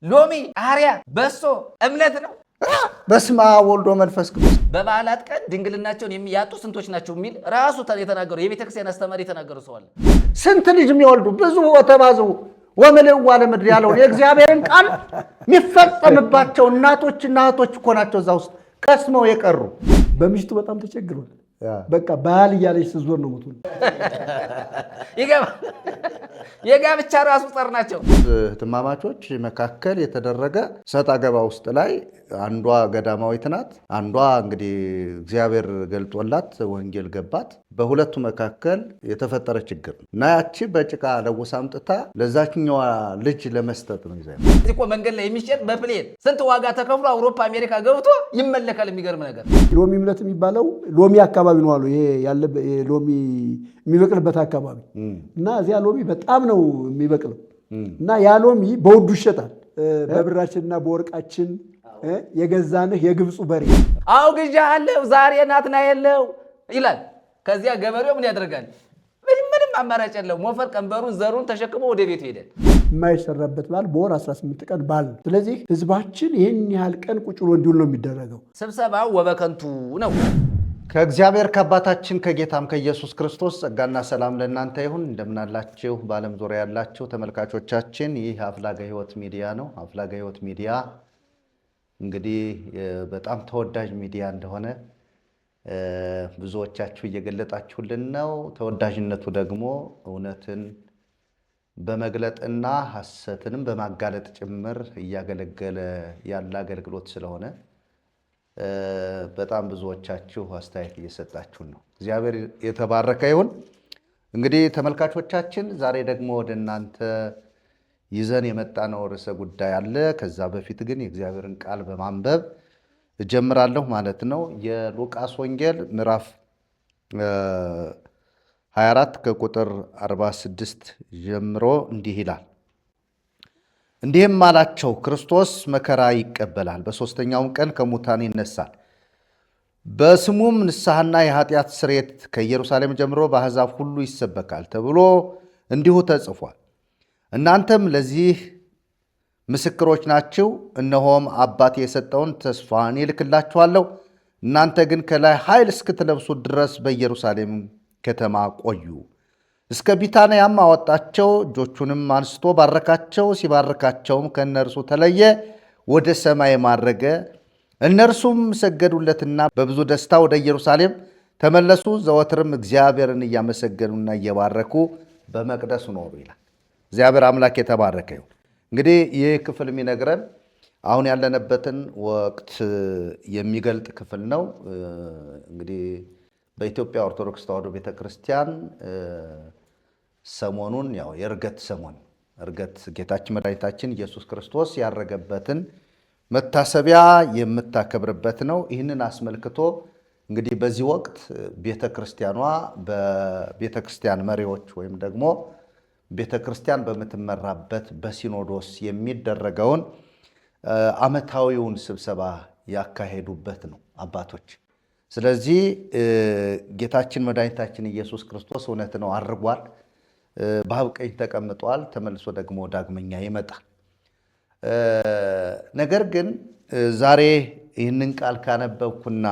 ሎሚ፣ ቃሪያ፣ በሶ እምነት ነው። በስመ አብ ወልድ ወመንፈስ ቅዱስ። በበዓላት ቀን ድንግልናቸውን የሚያጡ ስንቶች ናቸው የሚል ራሱ የተናገረው የቤተክርስቲያን አስተማሪ የተናገረው ሰው አለ። ስንት ልጅ የሚወልዱ ብዙ ተባዙ ወመልእዋ ለምድር ያለውን የእግዚአብሔርን ቃል የሚፈጸምባቸው እናቶችና እህቶች እኮ ናቸው እዛ ውስጥ ቀስመው የቀሩ። በምሽቱ በጣም ተቸግሯል። በቃ ባህል እያለች ስትዞር ነው ሞቱ። የጋብቻ ራሱ ጸር ናቸው። እህትማማቾች መካከል የተደረገ ሰጣ ገባ ውስጥ ላይ አንዷ ገዳማዊት ናት፣ አንዷ እንግዲህ እግዚአብሔር ገልጦላት ወንጌል ገባት። በሁለቱ መካከል የተፈጠረ ችግር እና ያቺ በጭቃ ለውሳ አምጥታ ለዛችኛዋ ልጅ ለመስጠት ነው ይዘው እዚህ እኮ መንገድ ላይ የሚሸጥ በፕሌን ስንት ዋጋ ተከፍሎ አውሮፓ አሜሪካ ገብቶ ይመለካል። የሚገርም ነገር ሎሚ እምነት የሚባለው ሎሚ አካባቢ ነው አሉ። ይሄ ያለ ሎሚ የሚበቅልበት አካባቢ እና እዚያ ሎሚ በጣም ነው የሚበቅለው እና ያ ሎሚ በውዱ ይሸጣል። በብራችንና በወርቃችን የገዛንህ የግብፁ በሬ አውግዣለሁ ዛሬ ናትና የለው ይላል። ከዚያ ገበሬው ምን ያደርጋል? ምንም አማራጭ የለው። ሞፈር ቀንበሩን ዘሩን ተሸክሞ ወደ ቤቱ ሄደ። የማይሰራበት በዓል በወር 18 ቀን በዓል ነው። ስለዚህ ህዝባችን ይህን ያህል ቀን ቁጭ ብሎ እንዲውል ነው የሚደረገው። ስብሰባው ወበከንቱ ነው። ከእግዚአብሔር ከአባታችን ከጌታም ከኢየሱስ ክርስቶስ ጸጋና ሰላም ለእናንተ ይሁን። እንደምናላችሁ በዓለም ዙሪያ ያላችሁ ተመልካቾቻችን፣ ይህ አፍላገ ሕይወት ሚዲያ ነው። አፍላገ ሕይወት ሚዲያ እንግዲህ በጣም ተወዳጅ ሚዲያ እንደሆነ ብዙዎቻችሁ እየገለጣችሁልን ነው። ተወዳጅነቱ ደግሞ እውነትን በመግለጥና ሐሰትንም በማጋለጥ ጭምር እያገለገለ ያለ አገልግሎት ስለሆነ በጣም ብዙዎቻችሁ አስተያየት እየሰጣችሁን ነው። እግዚአብሔር የተባረከ ይሁን። እንግዲህ ተመልካቾቻችን ዛሬ ደግሞ ወደ እናንተ ይዘን የመጣነው ርዕሰ ጉዳይ አለ። ከዛ በፊት ግን የእግዚአብሔርን ቃል በማንበብ እጀምራለሁ ማለት ነው። የሉቃስ ወንጌል ምዕራፍ 24 ከቁጥር 46 ጀምሮ እንዲህ ይላል። እንዲህም አላቸው፣ ክርስቶስ መከራ ይቀበላል፣ በሦስተኛውም ቀን ከሙታን ይነሳል፣ በስሙም ንስሐና የኃጢአት ስርየት ከኢየሩሳሌም ጀምሮ በአሕዛብ ሁሉ ይሰበካል ተብሎ እንዲሁ ተጽፏል። እናንተም ለዚህ ምስክሮች ናችሁ። እነሆም አባቴ የሰጠውን ተስፋ እኔ እልክላችኋለሁ። እናንተ ግን ከላይ ኃይል እስክትለብሱ ድረስ በኢየሩሳሌም ከተማ ቆዩ። እስከ ቢታንያም አወጣቸው፣ እጆቹንም አንስቶ ባረካቸው። ሲባርካቸውም ከእነርሱ ተለየ፣ ወደ ሰማይ ማረገ። እነርሱም ሰገዱለትና በብዙ ደስታ ወደ ኢየሩሳሌም ተመለሱ። ዘወትርም እግዚአብሔርን እያመሰገኑና እየባረኩ በመቅደሱ ኖሩ ይላል። እግዚአብሔር አምላክ የተባረከ ይሁን። እንግዲህ ይህ ክፍል የሚነግረን አሁን ያለንበትን ወቅት የሚገልጥ ክፍል ነው። እንግዲህ በኢትዮጵያ ኦርቶዶክስ ተዋሕዶ ቤተክርስቲያን ሰሞኑን ያው የዕርገት ሰሞን ዕርገት ጌታችን መድኃኒታችን ኢየሱስ ክርስቶስ ያረገበትን መታሰቢያ የምታከብርበት ነው። ይህንን አስመልክቶ እንግዲህ በዚህ ወቅት ቤተክርስቲያኗ በቤተክርስቲያን መሪዎች ወይም ደግሞ ቤተክርስቲያን በምትመራበት በሲኖዶስ የሚደረገውን ዓመታዊውን ስብሰባ ያካሄዱበት ነው አባቶች። ስለዚህ ጌታችን መድኃኒታችን ኢየሱስ ክርስቶስ እውነት ነው አርጓል፣ በአብ ቀኝ ተቀምጧል፣ ተመልሶ ደግሞ ዳግመኛ ይመጣል። ነገር ግን ዛሬ ይህንን ቃል ካነበብኩና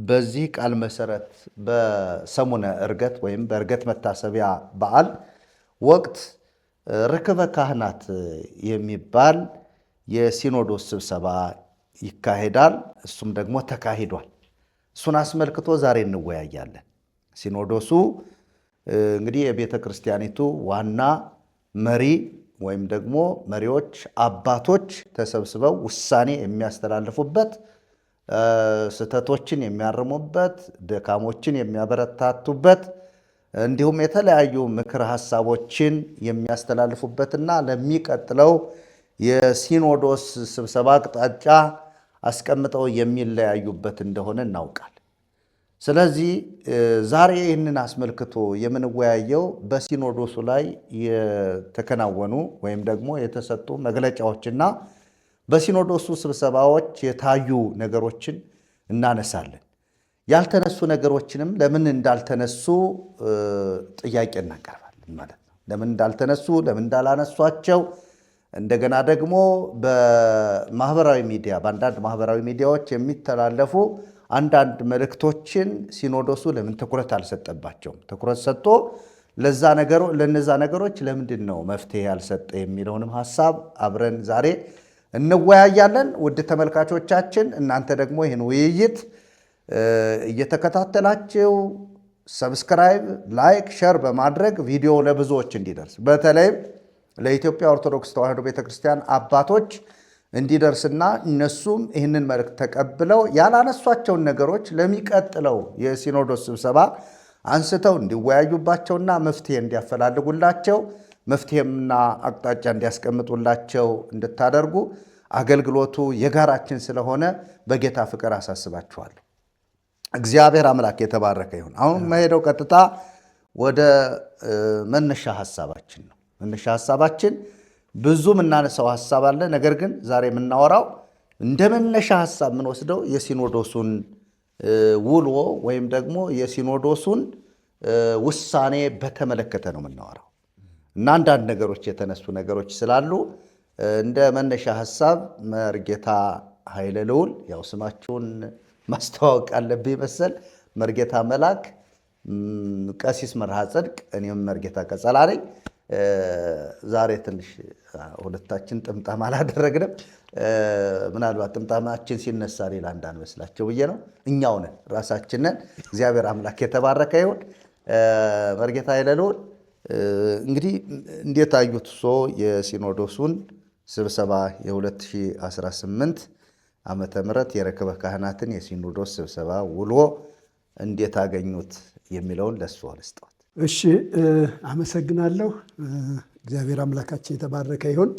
በዚህ ቃል መሰረት በሰሙነ ዕርገት ወይም በዕርገት መታሰቢያ በዓል ወቅት ርክበ ካህናት የሚባል የሲኖዶስ ስብሰባ ይካሄዳል። እሱም ደግሞ ተካሂዷል። እሱን አስመልክቶ ዛሬ እንወያያለን። ሲኖዶሱ እንግዲህ የቤተ ክርስቲያኒቱ ዋና መሪ ወይም ደግሞ መሪዎች አባቶች ተሰብስበው ውሳኔ የሚያስተላልፉበት፣ ስህተቶችን የሚያርሙበት፣ ደካሞችን የሚያበረታቱበት እንዲሁም የተለያዩ ምክር ሐሳቦችን የሚያስተላልፉበትና ለሚቀጥለው የሲኖዶስ ስብሰባ አቅጣጫ አስቀምጠው የሚለያዩበት እንደሆነ እናውቃለን። ስለዚህ ዛሬ ይህንን አስመልክቶ የምንወያየው በሲኖዶሱ ላይ የተከናወኑ ወይም ደግሞ የተሰጡ መግለጫዎችና በሲኖዶሱ ስብሰባዎች የታዩ ነገሮችን እናነሳለን። ያልተነሱ ነገሮችንም ለምን እንዳልተነሱ ጥያቄ እናቀርባለን ማለት ነው። ለምን እንዳልተነሱ፣ ለምን እንዳላነሷቸው እንደገና ደግሞ በማህበራዊ ሚዲያ በአንዳንድ ማህበራዊ ሚዲያዎች የሚተላለፉ አንዳንድ መልእክቶችን ሲኖዶሱ ለምን ትኩረት አልሰጠባቸውም? ትኩረት ሰጥቶ ለነዛ ነገሮች ለምንድን ነው መፍትሄ ያልሰጠ የሚለውንም ሐሳብ አብረን ዛሬ እንወያያለን። ውድ ተመልካቾቻችን እናንተ ደግሞ ይህን ውይይት እየተከታተላችሁ ሰብስክራይብ፣ ላይክ፣ ሸር በማድረግ ቪዲዮ ለብዙዎች እንዲደርስ በተለይም ለኢትዮጵያ ኦርቶዶክስ ተዋሕዶ ቤተክርስቲያን አባቶች እንዲደርስና እነሱም ይህንን መልእክት ተቀብለው ያላነሷቸውን ነገሮች ለሚቀጥለው የሲኖዶስ ስብሰባ አንስተው እንዲወያዩባቸውና መፍትሄ እንዲያፈላልጉላቸው መፍትሄምና አቅጣጫ እንዲያስቀምጡላቸው እንድታደርጉ አገልግሎቱ የጋራችን ስለሆነ በጌታ ፍቅር አሳስባችኋለሁ። እግዚአብሔር አምላክ የተባረከ ይሁን። አሁን መሄደው ቀጥታ ወደ መነሻ ሐሳባችን ነው። መነሻ ሐሳባችን ብዙ የምናነሳው ሐሳብ አለ። ነገር ግን ዛሬ የምናወራው እንደ መነሻ ሐሳብ የምንወስደው የሲኖዶሱን ውሎ ወይም ደግሞ የሲኖዶሱን ውሳኔ በተመለከተ ነው የምናወራው እና አንዳንድ ነገሮች የተነሱ ነገሮች ስላሉ እንደ መነሻ ሐሳብ መርጌታ ኃይለ ልዑል ያው ስማችሁን ማስተዋወቅ አለብኝ መሰል መርጌታ መላክ፣ ቀሲስ መርሃ ጽድቅ፣ እኔም መርጌታ ቀጸላ ነኝ። ዛሬ ትንሽ ሁለታችን ጥምጣም አላደረግንም። ምናልባት ጥምጣማችን ሲነሳ ሌላ እንዳንመስላቸው ብዬ ነው። እኛው ነን፣ ራሳችን ነን። እግዚአብሔር አምላክ የተባረከ ይሁን። መርጌታ ኃይለ ልዑል እንግዲህ እንዴት አዩት የሲኖዶሱን ስብሰባ የ2018 ዓመተ ምህረት የርክበ ካህናትን የሲኖዶስ ስብሰባ ውሎ እንዴት አገኙት የሚለውን ለሱ ልስጠዎት። እሺ፣ አመሰግናለሁ። እግዚአብሔር አምላካችን የተባረከ ይሁን።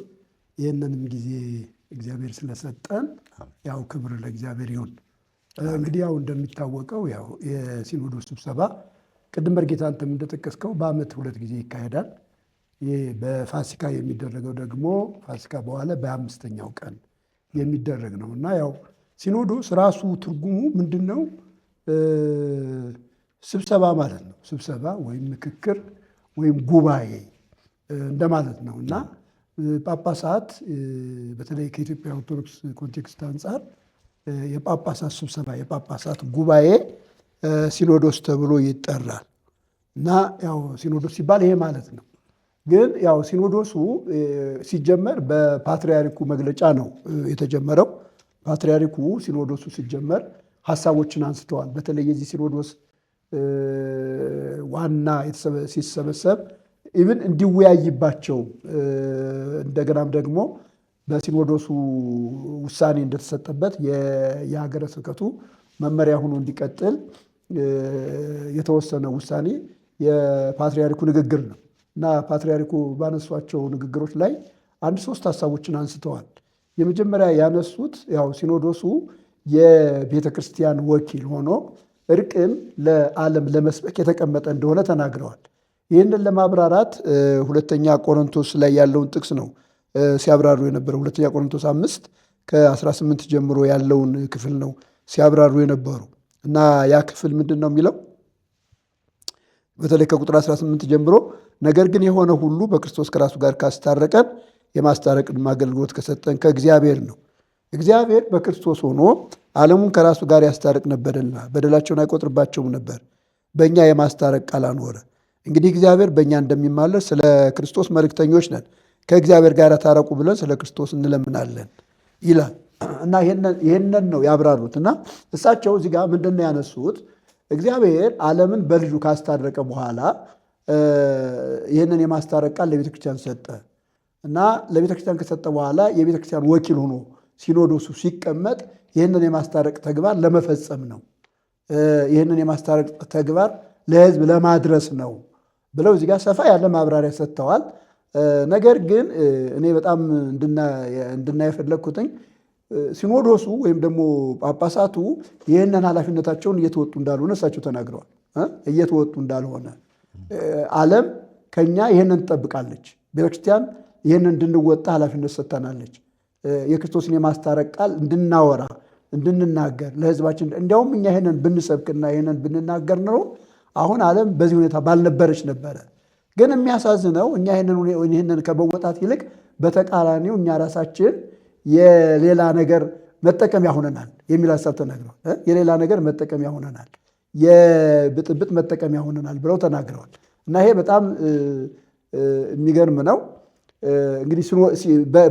ይህንንም ጊዜ እግዚአብሔር ስለሰጠን ያው ክብር ለእግዚአብሔር ይሁን። እንግዲህ ያው እንደሚታወቀው ያው የሲኖዶስ ስብሰባ ቅድም መርጌታ አንተም እንደጠቀስከው በዓመት 2 ጊዜ ይካሄዳል። ይህ በፋሲካ የሚደረገው ደግሞ ፋሲካ በኋላ በ5ኛው ቀን የሚደረግ ነው እና ያው ሲኖዶስ ራሱ ትርጉሙ ምንድን ነው? ስብሰባ ማለት ነው። ስብሰባ ወይም ምክክር ወይም ጉባኤ እንደማለት ነው እና ጳጳሳት በተለይ ከኢትዮጵያ ኦርቶዶክስ ኮንቴክስት አንጻር የጳጳሳት ስብሰባ የጳጳሳት ጉባኤ ሲኖዶስ ተብሎ ይጠራል እና ያው ሲኖዶስ ሲባል ይሄ ማለት ነው። ግን ያው ሲኖዶሱ ሲጀመር በፓትርያርኩ መግለጫ ነው የተጀመረው። ፓትርያርኩ ሲኖዶሱ ሲጀመር ሀሳቦችን አንስተዋል። በተለይ የዚህ ሲኖዶስ ዋና ሲሰበሰብ ኢቭን እንዲወያይባቸው እንደገናም ደግሞ በሲኖዶሱ ውሳኔ እንደተሰጠበት የሀገረ ስብከቱ መመሪያ ሆኖ እንዲቀጥል የተወሰነ ውሳኔ የፓትርያርኩ ንግግር ነው እና ፓትርያርኩ ባነሷቸው ንግግሮች ላይ 1-3 ሀሳቦችን አንስተዋል። የመጀመሪያ ያነሱት ያው ሲኖዶሱ የቤተ ክርስቲያን ወኪል ሆኖ እርቅን ለዓለም ለመስበክ የተቀመጠ እንደሆነ ተናግረዋል። ይህንን ለማብራራት 2ኛ ቆሮንቶስ ላይ ያለውን ጥቅስ ነው ሲያብራሩ የነበረው። 2ኛ ቆሮንቶስ 5 ከ18 ጀምሮ ያለውን ክፍል ነው ሲያብራሩ የነበሩ እና ያ ክፍል ምንድን ነው የሚለው? በተለይ ከቁጥር 18 ጀምሮ ነገር ግን የሆነ ሁሉ በክርስቶስ ከራሱ ጋር ካስታረቀን የማስታረቅን አገልግሎት ከሰጠን ከእግዚአብሔር ነው። እግዚአብሔር በክርስቶስ ሆኖ ዓለሙን ከራሱ ጋር ያስታርቅ ነበርና በደላቸውን አይቆጥርባቸውም ነበር፣ በእኛ የማስታረቅ ቃል አኖረ። እንግዲህ እግዚአብሔር በእኛ እንደሚማለድ ስለ ክርስቶስ መልእክተኞች ነን፣ ከእግዚአብሔር ጋር ታረቁ ብለን ስለ ክርስቶስ እንለምናለን ይላል እና ይህንን ነው ያብራሩት። እና እሳቸው እዚህ ጋር ምንድን ነው ያነሱት? እግዚአብሔር ዓለምን በልጁ ካስታረቀ በኋላ ይህንን የማስታረቅ ቃል ለቤተክርስቲያን ሰጠ እና ለቤተክርስቲያን ከሰጠ በኋላ የቤተክርስቲያን ወኪል ሆኖ ሲኖዶሱ ሲቀመጥ ይህንን የማስታረቅ ተግባር ለመፈጸም ነው፣ ይህንን የማስታረቅ ተግባር ለሕዝብ ለማድረስ ነው ብለው እዚህ ጋር ሰፋ ያለ ማብራሪያ ሰጥተዋል። ነገር ግን እኔ በጣም እንድናይ የፈለግኩትኝ ሲኖዶሱ ወይም ደግሞ ጳጳሳቱ ይህንን ኃላፊነታቸውን እየተወጡ እንዳልሆነ እሳቸው ተናግረዋል። እየተወጡ እንዳልሆነ ዓለም ከኛ ይህንን ትጠብቃለች፣ ቤተክርስቲያን ይህንን እንድንወጣ ኃላፊነት ሰጥተናለች። የክርስቶስን የማስታረቅ ቃል እንድናወራ እንድንናገር ለሕዝባችን እንዲያውም እኛ ይህንን ብንሰብክና ይህንን ብንናገር ነው አሁን ዓለም በዚህ ሁኔታ ባልነበረች ነበረ። ግን የሚያሳዝነው እኛ ይህንን ከመወጣት ይልቅ በተቃራኒው እኛ ራሳችን የሌላ ነገር መጠቀሚያ ሆነናል የሚል ሀሳብ ተናግረዋል። የሌላ ነገር መጠቀሚያ ሆነናል፣ የብጥብጥ መጠቀሚያ ሆነናል ብለው ተናግረዋል። እና ይሄ በጣም የሚገርም ነው። እንግዲህ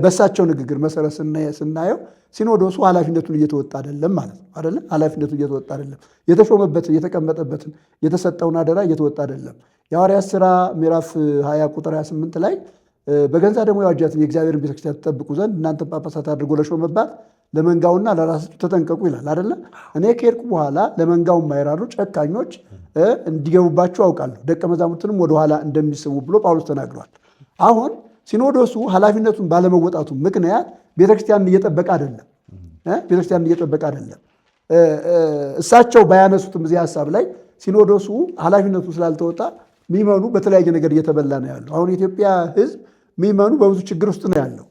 በእሳቸው ንግግር መሰረት ስናየው ሲኖዶሱ ኃላፊነቱን እየተወጣ አይደለም ማለት ነው አይደለ? ኃላፊነቱን እየተወጣ አይደለም። የተሾመበትን የተቀመጠበትን የተሰጠውን አደራ እየተወጣ አይደለም። የሐዋርያት ሥራ ምዕራፍ 20 ቁጥር 28 ላይ በገንዛ ደግሞ የዋጃትን የእግዚአብሔርን ቤተክርስቲያን ትጠብቁ ዘንድ እናንተ ጳጳሳት አድርጎ ለሾመባት ለመንጋውና ለራሳችሁ ተጠንቀቁ ይላል አይደለ? እኔ ከሄድኩ በኋላ ለመንጋው የማይራሩ ጨካኞች እንዲገቡባችሁ አውቃለሁ፣ ደቀ መዛሙርትንም ወደኋላ እንደሚስቡ ብሎ ጳውሎስ ተናግሯል። አሁን ሲኖዶሱ ኃላፊነቱን ባለመወጣቱ ምክንያት ቤተክርስቲያንን እየጠበቀ አይደለም። ቤተክርስቲያንን እየጠበቀ አይደለም። እሳቸው ባያነሱትም እዚህ ሀሳብ ላይ ሲኖዶሱ ኃላፊነቱ ስላልተወጣ ሚመኑ በተለያየ ነገር እየተበላ ነው ያለው። አሁን የኢትዮጵያ ሕዝብ ሚመኑ በብዙ ችግር ውስጥ ነው ያለው።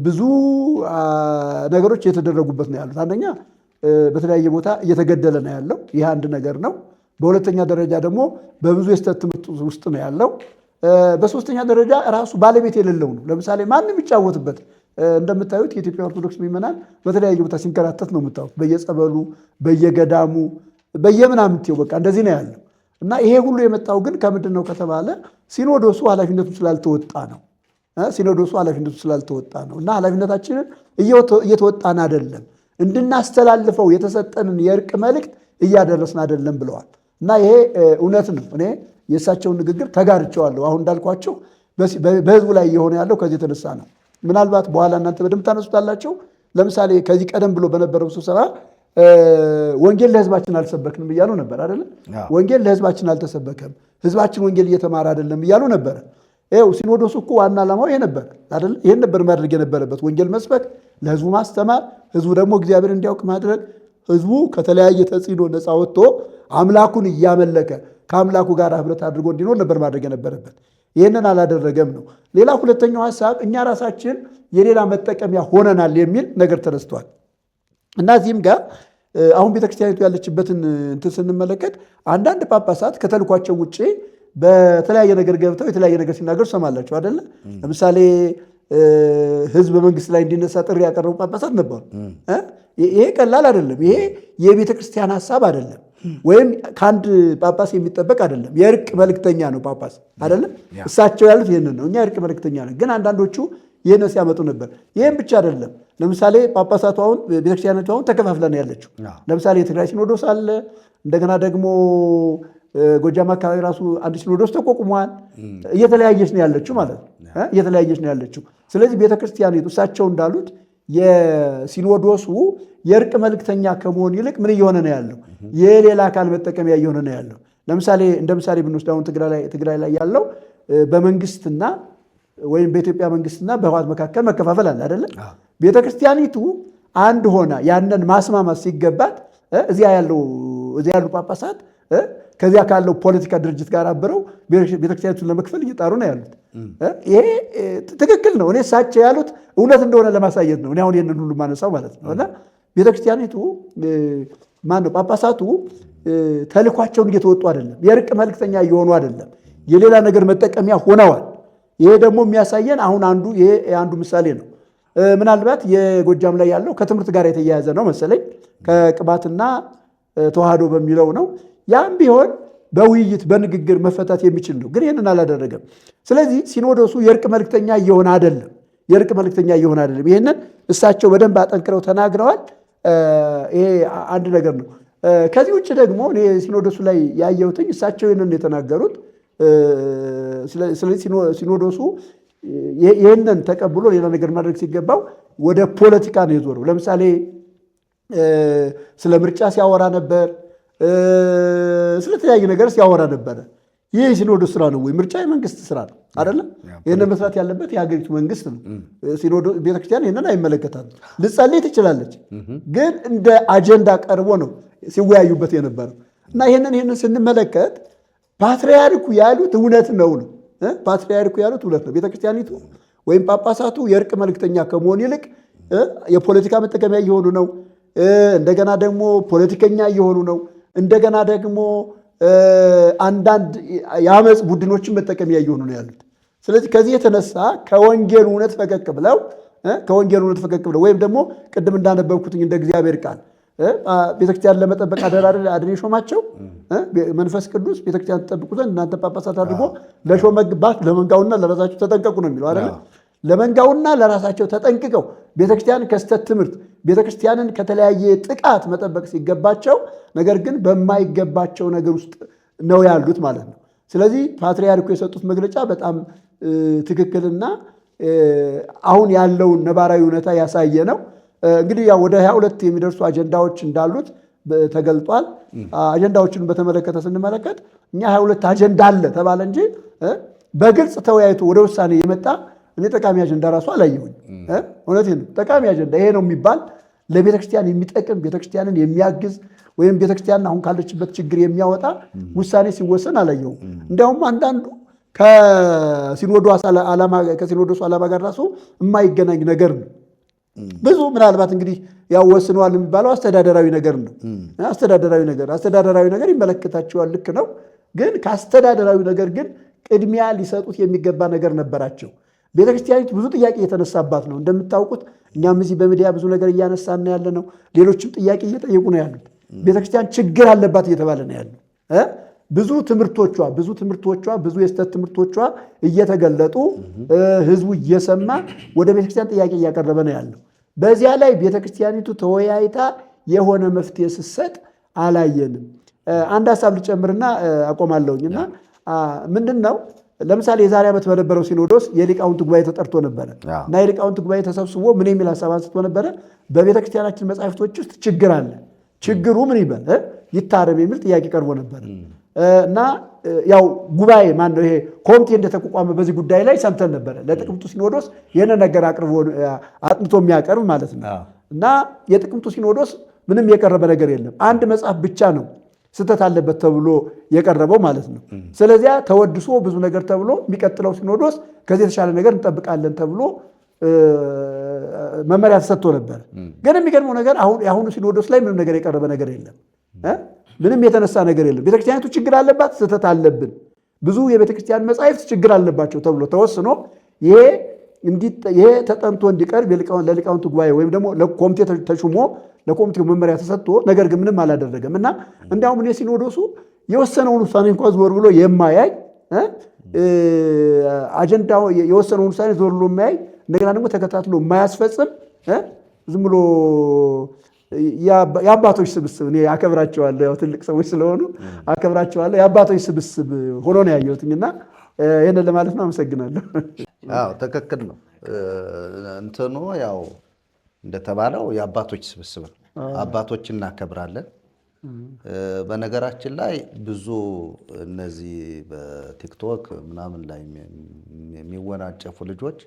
ብዙ ነገሮች እየተደረጉበት ነው ያሉት። አንደኛ በተለያየ ቦታ እየተገደለ ነው ያለው። ይህ አንድ ነገር ነው። በሁለተኛ ደረጃ ደግሞ በብዙ የስተት ትምህርት ውስጥ ነው ያለው። በሶስተኛ ደረጃ ራሱ ባለቤት የሌለው ነው። ለምሳሌ ማንም ይጫወትበት። እንደምታዩት የኢትዮጵያ ኦርቶዶክስ ምዕመናን በተለያየ ቦታ ሲንከራተት ነው የምታዩት። በየጸበሉ፣ በየገዳሙ፣ በየምናምንቴው በቃ እንደዚህ ነው ያለው። እና ይሄ ሁሉ የመጣው ግን ከምንድን ነው ከተባለ ሲኖዶሱ ኃላፊነቱ ስላልተወጣ ነው። ሲኖዶሱ ኃላፊነቱ ስላልተወጣ ነው። እና ኃላፊነታችንን እየተወጣን አይደለም፣ እንድናስተላልፈው የተሰጠንን የእርቅ መልእክት እያደረስን አይደለም ብለዋል። እና ይሄ እውነት ነው። እኔ የእሳቸውን ንግግር ተጋርቸዋለሁ። አሁን እንዳልኳቸው በህዝቡ ላይ እየሆነ ያለው ከዚህ የተነሳ ነው። ምናልባት በኋላ እናንተ በደንብ ታነሱታላቸው። ለምሳሌ ከዚህ ቀደም ብሎ በነበረው ስብሰባ ወንጌል ለህዝባችን አልሰበክንም እያሉ ነበር አይደለ? ወንጌል ለህዝባችን አልተሰበከም፣ ህዝባችን ወንጌል እየተማረ አይደለም እያሉ ነበረ። ይኸው ሲኖዶሱ እኮ ዋና ዓላማው ይሄ ነበር አይደለ? ይሄን ነበር ማድረግ የነበረበት፣ ወንጌል መስበክ፣ ለህዝቡ ማስተማር፣ ህዝቡ ደግሞ እግዚአብሔር እንዲያውቅ ማድረግ፣ ህዝቡ ከተለያየ ተጽዕኖ ነፃ ወጥቶ አምላኩን እያመለከ ከአምላኩ ጋር ህብረት አድርጎ እንዲኖር ነበር ማድረግ የነበረበት። ይህንን አላደረገም ነው። ሌላ ሁለተኛው ሀሳብ እኛ ራሳችን የሌላ መጠቀሚያ ሆነናል የሚል ነገር ተነስቷል። እና እዚህም ጋር አሁን ቤተክርስቲያኒቱ ያለችበትን እንትን ስንመለከት አንዳንድ ጳጳሳት ከተልኳቸው ውጭ በተለያየ ነገር ገብተው የተለያየ ነገር ሲናገሩ ሰማላቸው አይደለ? ለምሳሌ ህዝብ በመንግስት ላይ እንዲነሳ ጥሪ ያቀረቡ ጳጳሳት ነበሩ። ይሄ ቀላል አይደለም። ይሄ የቤተክርስቲያን ሀሳብ አይደለም፣ ወይም ከአንድ ጳጳስ የሚጠበቅ አይደለም። የእርቅ መልእክተኛ ነው ጳጳስ አይደለም? እሳቸው ያሉት ይህንን ነው። እኛ የእርቅ መልእክተኛ ነን። ግን አንዳንዶቹ ይህንን ሲያመጡ ነበር። ይህም ብቻ አይደለም። ለምሳሌ ጳጳሳቱ አሁን ቤተክርስቲያኒቱ አሁን ተከፋፍላ ነው ያለችው። ለምሳሌ የትግራይ ሲኖዶስ አለ። እንደገና ደግሞ ጎጃም አካባቢ ራሱ አንድ ሲኖዶስ ተቋቁሟል። እየተለያየች ነው ያለችው ማለት ነው። እየተለያየች ነው ያለችው። ስለዚህ ቤተክርስቲያኒቱ እሳቸው እንዳሉት የሲኖዶሱ የእርቅ መልእክተኛ ከመሆን ይልቅ ምን እየሆነ ነው ያለው? የሌላ አካል መጠቀሚያ እየሆነ ነው ያለው። ለምሳሌ እንደ ምሳሌ ብንወስድ አሁን ትግራይ ላይ ያለው በመንግስትና ወይም በኢትዮጵያ መንግስትና በህወሓት መካከል መከፋፈል አለ አይደለ? ቤተክርስቲያኒቱ አንድ ሆና ያንን ማስማማት ሲገባት እዚያ ያሉ ጳጳሳት ከዚያ ካለው ፖለቲካ ድርጅት ጋር አብረው ቤተክርስቲያኒቱን ለመክፈል እየጣሩ ነው ያሉት። ይሄ ትክክል ነው። እኔ እሳቸው ያሉት እውነት እንደሆነ ለማሳየት ነው እኔ አሁን ይህንን ሁሉ ማነሳው ማለት ነው። እና ቤተክርስቲያኒቱ ማነው ጳጳሳቱ ተልኳቸውን እየተወጡ አይደለም፣ የእርቅ መልእክተኛ እየሆኑ አይደለም፣ የሌላ ነገር መጠቀሚያ ሆነዋል። ይሄ ደግሞ የሚያሳየን አሁን አንዱ ምሳሌ ነው። ምናልባት የጎጃም ላይ ያለው ከትምህርት ጋር የተያያዘ ነው መሰለኝ፣ ከቅባትና ተዋህዶ በሚለው ነው። ያም ቢሆን በውይይት በንግግር መፈታት የሚችል ነው። ግን ይህንን አላደረገም። ስለዚህ ሲኖዶሱ የእርቅ መልእክተኛ እየሆነ አይደለም፣ የእርቅ መልእክተኛ እየሆነ አይደለም። ይህንን እሳቸው በደንብ አጠንክረው ተናግረዋል። ይሄ አንድ ነገር ነው። ከዚህ ውጭ ደግሞ እኔ ሲኖዶሱ ላይ ያየሁትኝ እሳቸው ይህንን የተናገሩት ስለዚህ ሲኖዶሱ ይህንን ተቀብሎ ሌላ ነገር ማድረግ ሲገባው ወደ ፖለቲካ ነው የዞረው። ለምሳሌ ስለ ምርጫ ሲያወራ ነበር፣ ስለተለያየ ነገር ሲያወራ ነበረ። ይህ ሲኖዶስ ስራ ነው ወይ? ምርጫ የመንግስት ስራ ነው አይደለም? ይህንን መስራት ያለበት የሀገሪቱ መንግስት ነው። ቤተክርስቲያን ይህንን አይመለከታትም። ልጸልይ ትችላለች፣ ግን እንደ አጀንዳ ቀርቦ ነው ሲወያዩበት የነበረው እና ይህንን ስንመለከት ፓትርያርኩ ያሉት እውነት ነው። ፓትርያርኩ ያሉት እውነት ነው። ቤተክርስቲያኒቱ ወይም ጳጳሳቱ የእርቅ መልእክተኛ ከመሆን ይልቅ የፖለቲካ መጠቀሚያ እየሆኑ ነው። እንደገና ደግሞ ፖለቲከኛ እየሆኑ ነው። እንደገና ደግሞ አንዳንድ የአመፅ ቡድኖችን መጠቀሚያ እየሆኑ ነው ያሉት። ስለዚህ ከዚህ የተነሳ ከወንጌል እውነት ፈቀቅ ብለው ወይም ደግሞ ቅድም እንዳነበብኩትኝ እንደ እግዚአብሔር ቃል ቤተክርስቲያን ለመጠበቅ አደራ የሾማቸው መንፈስ ቅዱስ ቤተክርስቲያን ተጠብቁ ዘንድ እናንተ ጳጳሳት አድርጎ ለሾመባት ለመንጋውና ለራሳቸው ተጠንቀቁ ነው የሚለው አይደል? ለመንጋውና ለራሳቸው ተጠንቅቀው ቤተክርስቲያን ከስተት ትምህርት ቤተክርስቲያንን ከተለያየ ጥቃት መጠበቅ ሲገባቸው ነገር ግን በማይገባቸው ነገር ውስጥ ነው ያሉት ማለት ነው። ስለዚህ ፓትርያርኩ የሰጡት መግለጫ በጣም ትክክልና አሁን ያለውን ነባራዊ ሁኔታ ያሳየ ነው። እንግዲህ ያው ወደ 22 የሚደርሱ አጀንዳዎች እንዳሉት ተገልጧል። አጀንዳዎችን በተመለከተ ስንመለከት እኛ 22 አጀንዳ አለ ተባለ እንጂ በግልጽ ተወያይቶ ወደ ውሳኔ የመጣ እኔ ጠቃሚ አጀንዳ ራሱ አላየሁኝ። እውነቴን ነው። ጠቃሚ አጀንዳ ይሄ ነው የሚባል ለቤተክርስቲያን የሚጠቅም ቤተክርስቲያንን የሚያግዝ ወይም ቤተክርስቲያን አሁን ካለችበት ችግር የሚያወጣ ውሳኔ ሲወሰን አላየሁም። እንዲያውም አንዳንዱ ከሲኖዶሱ ዓላማ ጋር ራሱ የማይገናኝ ነገር ነው። ብዙ ምናልባት እንግዲህ ያው ወስነዋል የሚባለው አስተዳደራዊ ነገር ነው። አስተዳደራዊ ነገር ይመለከታቸዋል፣ ልክ ነው። ግን ከአስተዳደራዊ ነገር ግን ቅድሚያ ሊሰጡት የሚገባ ነገር ነበራቸው። ቤተክርስቲያኒቱ ብዙ ጥያቄ እየተነሳባት ነው እንደምታውቁት። እኛም እዚህ በሚዲያ ብዙ ነገር እያነሳን ያለ ነው። ሌሎችም ጥያቄ እየጠየቁ ነው ያሉት። ቤተክርስቲያን ችግር አለባት እየተባለ ነው ያለው። ብዙ ትምህርቶቿ ብዙ የስተት ትምህርቶቿ እየተገለጡ ህዝቡ እየሰማ ወደ ቤተክርስቲያን ጥያቄ እያቀረበ ነው ያለው። በዚያ ላይ ቤተክርስቲያኒቱ ተወያይታ የሆነ መፍትሄ ስትሰጥ አላየንም። አንድ ሀሳብ ልጨምርና አቆማለሁኝና ምንድን ነው ለምሳሌ የዛሬ ዓመት በነበረው ሲኖዶስ የሊቃውንት ጉባኤ ተጠርቶ ነበረ እና የሊቃውንት ጉባኤ ተሰብስቦ ምን የሚል ሀሳብ አንስቶ ነበረ? በቤተክርስቲያናችን መጻሕፍቶች ውስጥ ችግር አለ፣ ችግሩ ምን ይበል ይታረም የሚል ጥያቄ ቀርቦ ነበር እና ያው ጉባኤ ማነው ይሄ ኮሚቴ እንደተቋቋመ በዚህ ጉዳይ ላይ ሰምተን ነበረ። ለጥቅምቱ ሲኖዶስ ይህን ነገር አቅርቦ አጥንቶ የሚያቀርብ ማለት ነው። እና የጥቅምቱ ሲኖዶስ ምንም የቀረበ ነገር የለም። አንድ መጽሐፍ ብቻ ነው ስህተት አለበት ተብሎ የቀረበው ማለት ነው። ስለዚያ ተወድሶ ብዙ ነገር ተብሎ የሚቀጥለው ሲኖዶስ ከዚህ የተሻለ ነገር እንጠብቃለን ተብሎ መመሪያ ተሰጥቶ ነበር። ግን የሚገርመው ነገር የአሁኑ ሲኖዶስ ላይ ምንም ነገር የቀረበ ነገር የለም። ምንም የተነሳ ነገር የለም። ቤተክርስቲያኒቱ ችግር አለባት፣ ስህተት አለብን፣ ብዙ የቤተክርስቲያን መጻሕፍት ችግር አለባቸው ተብሎ ተወስኖ ይሄ ተጠንቶ እንዲቀርብ ለሊቃውንት ጉባኤ ወይም ደግሞ ለኮሚቴ ተሹሞ ለኮሚቴው መመሪያ ተሰጥቶ ነገር ግን ምንም አላደረገም እና እንዲያውም እኔ ሲኖዶሱ የወሰነውን ውሳኔ እንኳ ዞር ብሎ የማያይ አጀንዳው የወሰነውን ውሳኔ ዞር ብሎ የማያይ እንደገና ደግሞ ተከታትሎ የማያስፈጽም ዝም ብሎ የአባቶች ስብስብ እኔ አከብራቸዋለሁ። ያው ትልቅ ሰዎች ስለሆኑ አከብራቸዋለሁ። የአባቶች ስብስብ ሆኖ ነው ያየሁትኝና ይህንን ለማለት ነው። አመሰግናለሁ። አዎ ትክክል ነው። እንትኑ ያው እንደተባለው የአባቶች ስብስብ ነው። አባቶችን እናከብራለን። በነገራችን ላይ ብዙ እነዚህ በቲክቶክ ምናምን ላይ የሚወናጨፉ ልጆች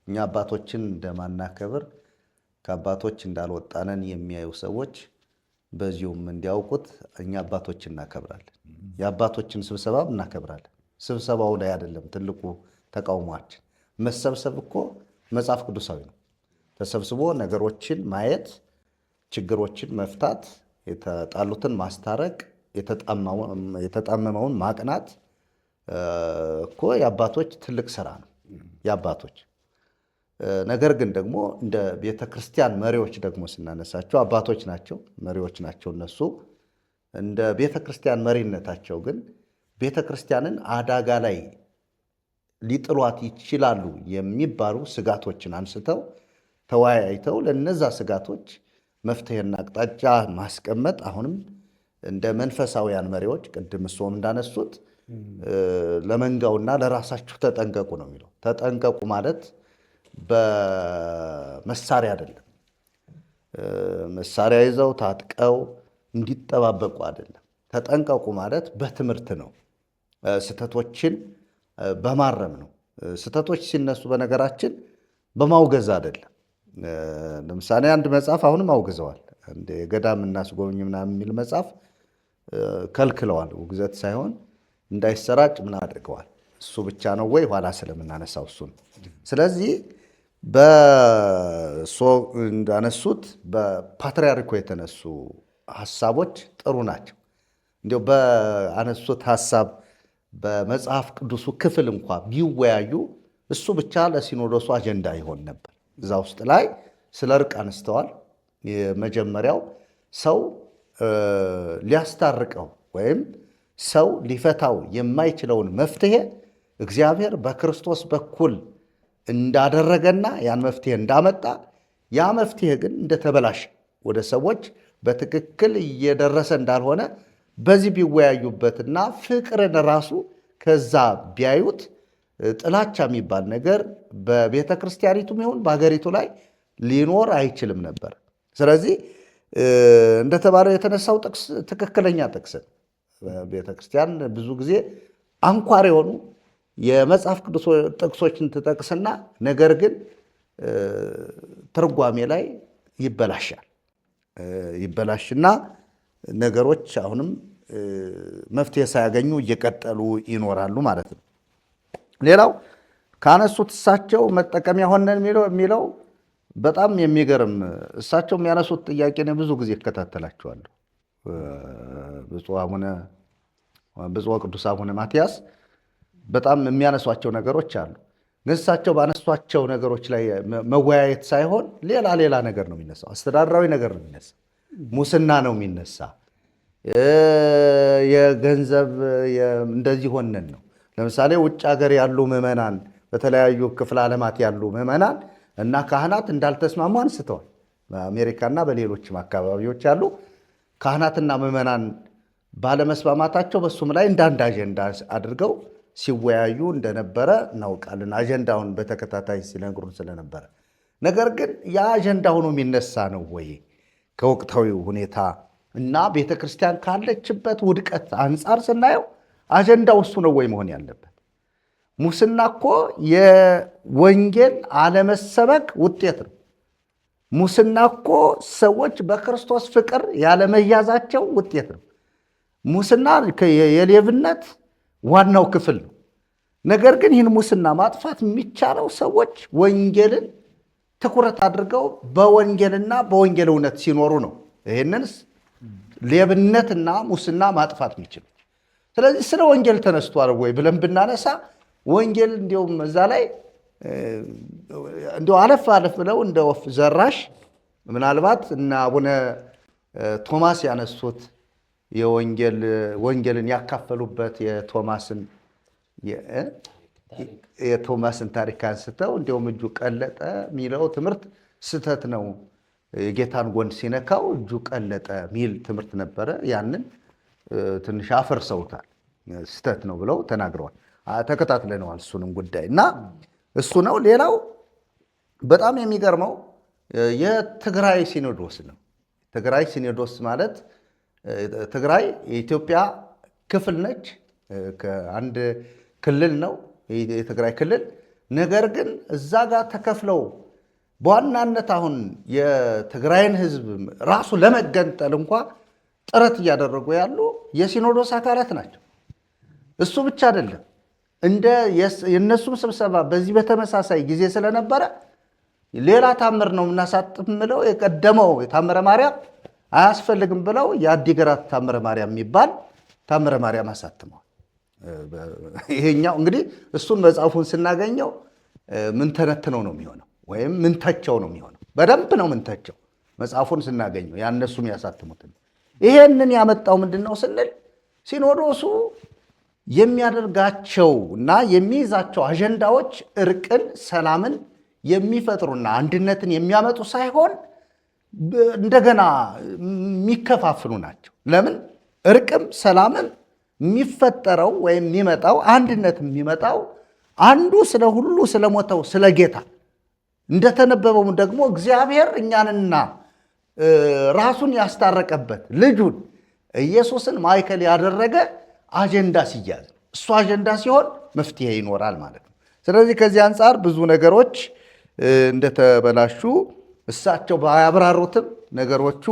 እኛ አባቶችን እንደማናከብር ከአባቶች እንዳልወጣነን የሚያዩ ሰዎች በዚሁም እንዲያውቁት እኛ አባቶችን እናከብራለን። የአባቶችን ስብሰባም እናከብራለን። ስብሰባው ላይ አይደለም ትልቁ ተቃውሟችን። መሰብሰብ እኮ መጽሐፍ ቅዱሳዊ ነው። ተሰብስቦ ነገሮችን ማየት፣ ችግሮችን መፍታት፣ የተጣሉትን ማስታረቅ፣ የተጣመመውን ማቅናት እኮ የአባቶች ትልቅ ስራ ነው የአባቶች። ነገር ግን ደግሞ እንደ ቤተ ክርስቲያን መሪዎች ደግሞ ስናነሳቸው አባቶች ናቸው፣ መሪዎች ናቸው እነሱ። እንደ ቤተ ክርስቲያን መሪነታቸው ግን ቤተ ክርስቲያንን አደጋ ላይ ሊጥሏት ይችላሉ የሚባሉ ስጋቶችን አንስተው ተወያይተው ለነዛ ስጋቶች መፍትሄና አቅጣጫ ማስቀመጥ አሁንም እንደ መንፈሳውያን መሪዎች ቅድም እሱም እንዳነሱት ለመንጋውና ለራሳችሁ ተጠንቀቁ ነው የሚለው። ተጠንቀቁ ማለት በመሳሪያ አይደለም። መሳሪያ ይዘው ታጥቀው እንዲጠባበቁ አይደለም። ተጠንቀቁ ማለት በትምህርት ነው። ስህተቶችን በማረም ነው። ስህተቶች ሲነሱ በነገራችን በማውገዝ አይደለም። ለምሳሌ አንድ መጽሐፍ አሁንም አውግዘዋል። እንደ ገዳም እናስጎብኝ ምናምን የሚል መጽሐፍ ከልክለዋል። ውግዘት ሳይሆን እንዳይሰራጭ ምን አድርገዋል። እሱ ብቻ ነው ወይ ኋላ ስለምናነሳው እሱን። ስለዚህ በሶ እንዳነሱት በፓትርያርኩ የተነሱ ሐሳቦች ጥሩ ናቸው። እንዲያው በአነሱት ሐሳብ በመጽሐፍ ቅዱሱ ክፍል እንኳ ቢወያዩ እሱ ብቻ ለሲኖዶሱ አጀንዳ ይሆን ነበር። እዛ ውስጥ ላይ ስለ እርቅ አንስተዋል። የመጀመሪያው ሰው ሊያስታርቀው ወይም ሰው ሊፈታው የማይችለውን መፍትሄ እግዚአብሔር በክርስቶስ በኩል እንዳደረገና ያን መፍትሄ እንዳመጣ፣ ያ መፍትሄ ግን እንደተበላሸ ወደ ሰዎች በትክክል እየደረሰ እንዳልሆነ በዚህ ቢወያዩበትና ፍቅርን ራሱ ከዛ ቢያዩት ጥላቻ የሚባል ነገር በቤተ ክርስቲያኒቱም ይሁን በሀገሪቱ ላይ ሊኖር አይችልም ነበር። ስለዚህ እንደተባለው የተነሳው ጥቅስ ትክክለኛ ጥቅስ ቤተ ክርስቲያን ብዙ ጊዜ አንኳር የሆኑ የመጽሐፍ ቅዱስ ጥቅሶችን ትጠቅስና ነገር ግን ትርጓሜ ላይ ይበላሽና ነገሮች አሁንም መፍትሄ ሳያገኙ እየቀጠሉ ይኖራሉ ማለት ነው። ሌላው ካነሱት እሳቸው መጠቀሚያ ሆነን የሚለው በጣም የሚገርም እሳቸው የሚያነሱት ጥያቄ ነው። ብዙ ጊዜ እከታተላቸዋለሁ። ብፁዕ ቅዱስ አቡነ ማትያስ በጣም የሚያነሷቸው ነገሮች አሉ። ግን እሳቸው ባነሷቸው ነገሮች ላይ መወያየት ሳይሆን ሌላ ነገር ነው የሚነሳው። አስተዳደራዊ ነገር ነው የሚነሳ፣ ሙስና ነው የሚነሳ፣ የገንዘብ እንደዚህ ሆነን ነው። ለምሳሌ ውጭ ሀገር ያሉ ምዕመናን፣ በተለያዩ ክፍለ ዓለማት ያሉ ምዕመናን እና ካህናት እንዳልተስማሙ አንስተዋል። በአሜሪካና በሌሎችም አካባቢዎች ያሉ ካህናትና ምዕመናን ባለመስማማታቸው በሱም ላይ እንዳንድ አጀንዳ አድርገው ሲወያዩ እንደነበረ እናውቃለን። አጀንዳውን በተከታታይ ሲነግሩን ስለነበረ። ነገር ግን ያ አጀንዳ ሆኖ የሚነሳ ነው ወይ ከወቅታዊ ሁኔታ እና ቤተ ክርስቲያን ካለችበት ውድቀት አንጻር ስናየው አጀንዳው እሱ ነው ወይ መሆን ያለበት? ሙስና እኮ የወንጌል አለመሰበክ ውጤት ነው። ሙስና እኮ ሰዎች በክርስቶስ ፍቅር ያለመያዛቸው ውጤት ነው። ሙስና የሌብነት ዋናው ክፍል ነው። ነገር ግን ይህን ሙስና ማጥፋት የሚቻለው ሰዎች ወንጌልን ትኩረት አድርገው በወንጌልና በወንጌል እውነት ሲኖሩ ነው። ይህንን ሌብነትና ሙስና ማጥፋት የሚችሉት። ስለዚህ ስለ ወንጌል ተነስቷል ወይ ብለን ብናነሳ ወንጌል እንዲሁም እዛ ላይ እንዲሁ አለፍ ብለው እንደ ወፍ ዘራሽ ምናልባት እና አቡነ ቶማስ ያነሱት ወንጌልን ያካፈሉበት የቶማስን ታሪክ አንስተው እንዲሁም እጁ ቀለጠ የሚለው ትምህርት ስህተት ነው። የጌታን ጎን ሲነካው እጁ ቀለጠ የሚል ትምህርት ነበረ። ያንን ትንሽ አፈርሰውታል። ስህተት ነው ብለው ተናግረዋል። ተከታትለነዋል እሱንም ጉዳይ እና እሱ ነው። ሌላው በጣም የሚገርመው የትግራይ ሲኖዶስ ነው። ትግራይ ሲኖዶስ ማለት ትግራይ የኢትዮጵያ ክፍል ነች። ከአንድ ክልል ነው የትግራይ ክልል። ነገር ግን እዛ ጋር ተከፍለው በዋናነት አሁን የትግራይን ሕዝብ ራሱ ለመገንጠል እንኳ ጥረት እያደረጉ ያሉ የሲኖዶስ አካላት ናቸው። እሱ ብቻ አይደለም። የእነሱም ስብሰባ በዚህ በተመሳሳይ ጊዜ ስለነበረ ሌላ ታምር ነው የምናሳትም ብለው የቀደመው የታምረ ማርያም አያስፈልግም ብለው የአዲግራት ታምረ ማርያም የሚባል ታምረ ማርያም አሳትመዋል። ይሄኛው እንግዲህ እሱን መጽሐፉን ስናገኘው ምን ተነትነው ነው የሚሆነው ወይም ምን ተቸው ነው የሚሆነው። በደንብ ነው ምን ተቸው መጽሐፉን ስናገኘው ያነሱም ያሳትሙትን። ይሄንን ያመጣው ምንድን ነው ስንል ሲኖዶሱ የሚያደርጋቸው እና የሚይዛቸው አጀንዳዎች እርቅን፣ ሰላምን የሚፈጥሩና አንድነትን የሚያመጡ ሳይሆን እንደገና የሚከፋፍሉ ናቸው። ለምን? እርቅም ሰላምም የሚፈጠረው ወይም የሚመጣው አንድነት የሚመጣው አንዱ ስለ ሁሉ ስለሞተው ስለ ጌታ እንደተነበበው ደግሞ እግዚአብሔር እኛንና ራሱን ያስታረቀበት ልጁን ኢየሱስን ማዕከል ያደረገ አጀንዳ ሲያዝ እሱ አጀንዳ ሲሆን መፍትሄ ይኖራል ማለት ነው። ስለዚህ ከዚህ አንጻር ብዙ ነገሮች እንደተበላሹ እሳቸው ባያብራሩትም ነገሮቹ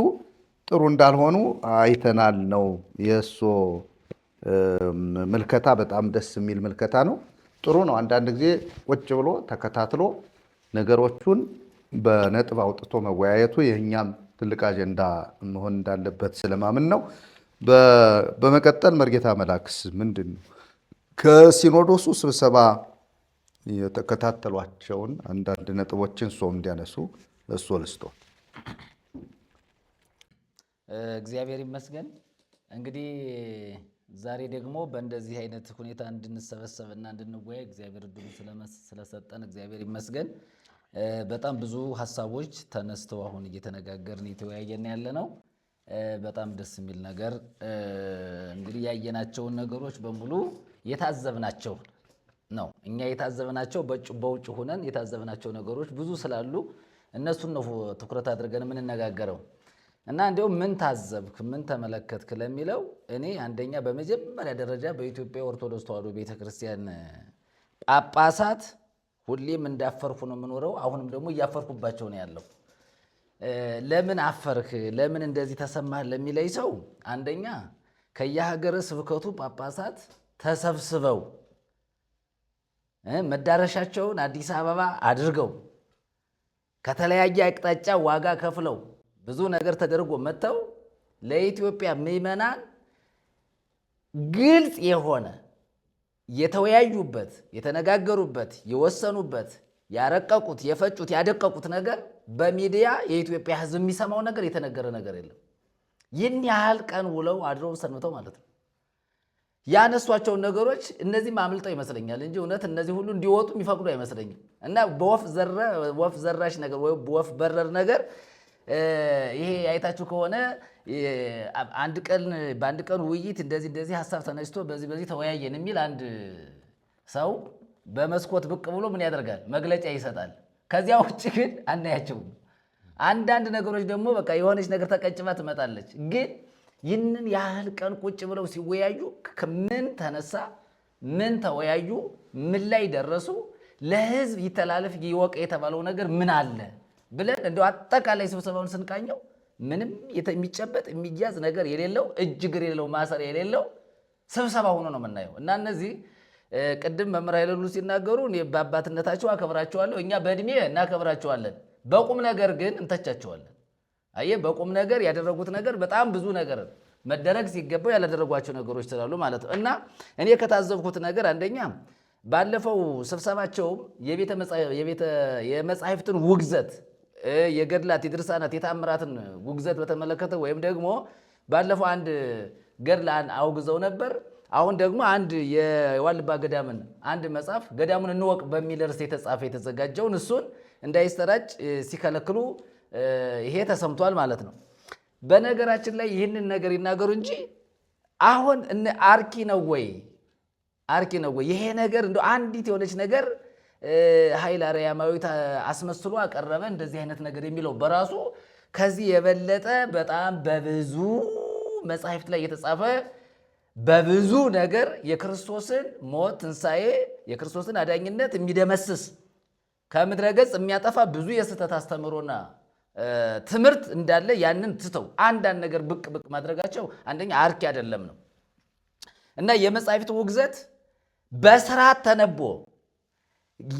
ጥሩ እንዳልሆኑ አይተናል ነው የእሱ ምልከታ። በጣም ደስ የሚል ምልከታ ነው። ጥሩ ነው። አንዳንድ ጊዜ ቁጭ ብሎ ተከታትሎ ነገሮቹን በነጥብ አውጥቶ መወያየቱ የእኛም ትልቅ አጀንዳ መሆን እንዳለበት ስለማምን ነው። በመቀጠል መርጌታ መላክስ ምንድን ነው ከሲኖዶሱ ስብሰባ የተከታተሏቸውን አንዳንድ ነጥቦችን ሰው እንዲያነሱ ለእሱ ልስጦ። እግዚአብሔር ይመስገን። እንግዲህ ዛሬ ደግሞ በእንደዚህ አይነት ሁኔታ እንድንሰበሰብና እንድንወያይ እግዚአብሔር እድሉ ስለሰጠን እግዚአብሔር ይመስገን። በጣም ብዙ ሀሳቦች ተነስተው አሁን እየተነጋገርን የተወያየን ያለ ነው። በጣም ደስ የሚል ነገር እንግዲህ ያየናቸውን ነገሮች በሙሉ የታዘብናቸው ነው። እኛ የታዘብናቸው በውጭ ሆነን የታዘብናቸው ነገሮች ብዙ ስላሉ እነሱን ነው ትኩረት አድርገን የምንነጋገረው እና እንዲያውም ምን ታዘብክ፣ ምን ተመለከትክ ለሚለው እኔ አንደኛ በመጀመሪያ ደረጃ በኢትዮጵያ ኦርቶዶክስ ተዋሕዶ ቤተክርስቲያን ጳጳሳት ሁሌም እንዳፈርኩ ነው የምኖረው። አሁንም ደግሞ እያፈርኩባቸው ነው ያለው። ለምን አፈርክ፣ ለምን እንደዚህ ተሰማህ ለሚለኝ ሰው አንደኛ ከየሀገረ ስብከቱ ጳጳሳት ተሰብስበው መዳረሻቸውን አዲስ አበባ አድርገው ከተለያየ አቅጣጫ ዋጋ ከፍለው ብዙ ነገር ተደርጎ መጥተው ለኢትዮጵያ ምዕመናን ግልጽ የሆነ የተወያዩበት፣ የተነጋገሩበት፣ የወሰኑበት፣ ያረቀቁት፣ የፈጩት፣ ያደቀቁት ነገር በሚዲያ የኢትዮጵያ ሕዝብ የሚሰማው ነገር የተነገረ ነገር የለም። ይህን ያህል ቀን ውለው አድረው ሰንብተው ማለት ነው ያነሷቸውን ነገሮች እነዚህም አምልጠው ይመስለኛል እንጂ እውነት እነዚህ ሁሉ እንዲወጡ የሚፈቅዱ አይመስለኝም። እና በወፍ ዘራሽ ነገር ወይ በወፍ በረር ነገር ይሄ አይታችሁ ከሆነ በአንድ ቀን ውይይት እንደዚህ ሀሳብ ተነስቶ በዚህ ተወያየን የሚል አንድ ሰው በመስኮት ብቅ ብሎ ምን ያደርጋል? መግለጫ ይሰጣል። ከዚያ ውጭ ግን አናያቸውም። አንዳንድ ነገሮች ደግሞ በቃ የሆነች ነገር ተቀጭባ ትመጣለች። ግን ይህንን ያህል ቀን ቁጭ ብለው ሲወያዩ ምን ተነሳ፣ ምን ተወያዩ፣ ምን ላይ ደረሱ፣ ለህዝብ ይተላለፍ ይወቅ የተባለው ነገር ምን አለ ብለን እንደው አጠቃላይ ስብሰባውን ስንቃኘው ምንም የሚጨበጥ የሚያዝ ነገር የሌለው እጅግር የሌለው ማሰሪያ የሌለው ስብሰባ ሆኖ ነው የምናየው። እና እነዚህ ቅድም መምህር ኃይለሉ ሲናገሩ እኔ በአባትነታቸው አከብራቸዋለሁ፣ እኛ በእድሜ እናከብራቸዋለን፣ በቁም ነገር ግን እንተቻቸዋለን። አየህ፣ በቁም ነገር ያደረጉት ነገር በጣም ብዙ ነገር መደረግ ሲገባው ያላደረጓቸው ነገሮች ስላሉ ማለት ነው። እና እኔ ከታዘብኩት ነገር አንደኛ ባለፈው ስብሰባቸውም የመጻሕፍትን ውግዘት፣ የገድላት፣ የድርሳናት፣ የታምራትን ውግዘት በተመለከተ ወይም ደግሞ ባለፈው አንድ ገድላን አውግዘው ነበር። አሁን ደግሞ አንድ የዋልባ ገዳምን አንድ መጽሐፍ ገዳሙን እንወቅ በሚል ርዕስ የተዘጋጀውን እሱን እንዳይሰራጭ ሲከለክሉ ይሄ ተሰምቷል ማለት ነው። በነገራችን ላይ ይህንን ነገር ይናገሩ እንጂ አሁን አርኪ ነው ወይ ይሄ ነገር? እንደ አንዲት የሆነች ነገር ኃይለ አርያማዊት አስመስሎ አቀረበ እንደዚህ አይነት ነገር የሚለው በራሱ ከዚህ የበለጠ በጣም በብዙ መጻሕፍት ላይ የተጻፈ በብዙ ነገር የክርስቶስን ሞት፣ ትንሣኤ፣ የክርስቶስን አዳኝነት የሚደመስስ ከምድረ ገጽ የሚያጠፋ ብዙ የስህተት አስተምሮና ትምህርት እንዳለ ያንን ትተው አንዳንድ ነገር ብቅ ማድረጋቸው አንደኛ አርኪ አይደለም ነው። እና የመጻሕፍት ውግዘት በስርዓት ተነቦ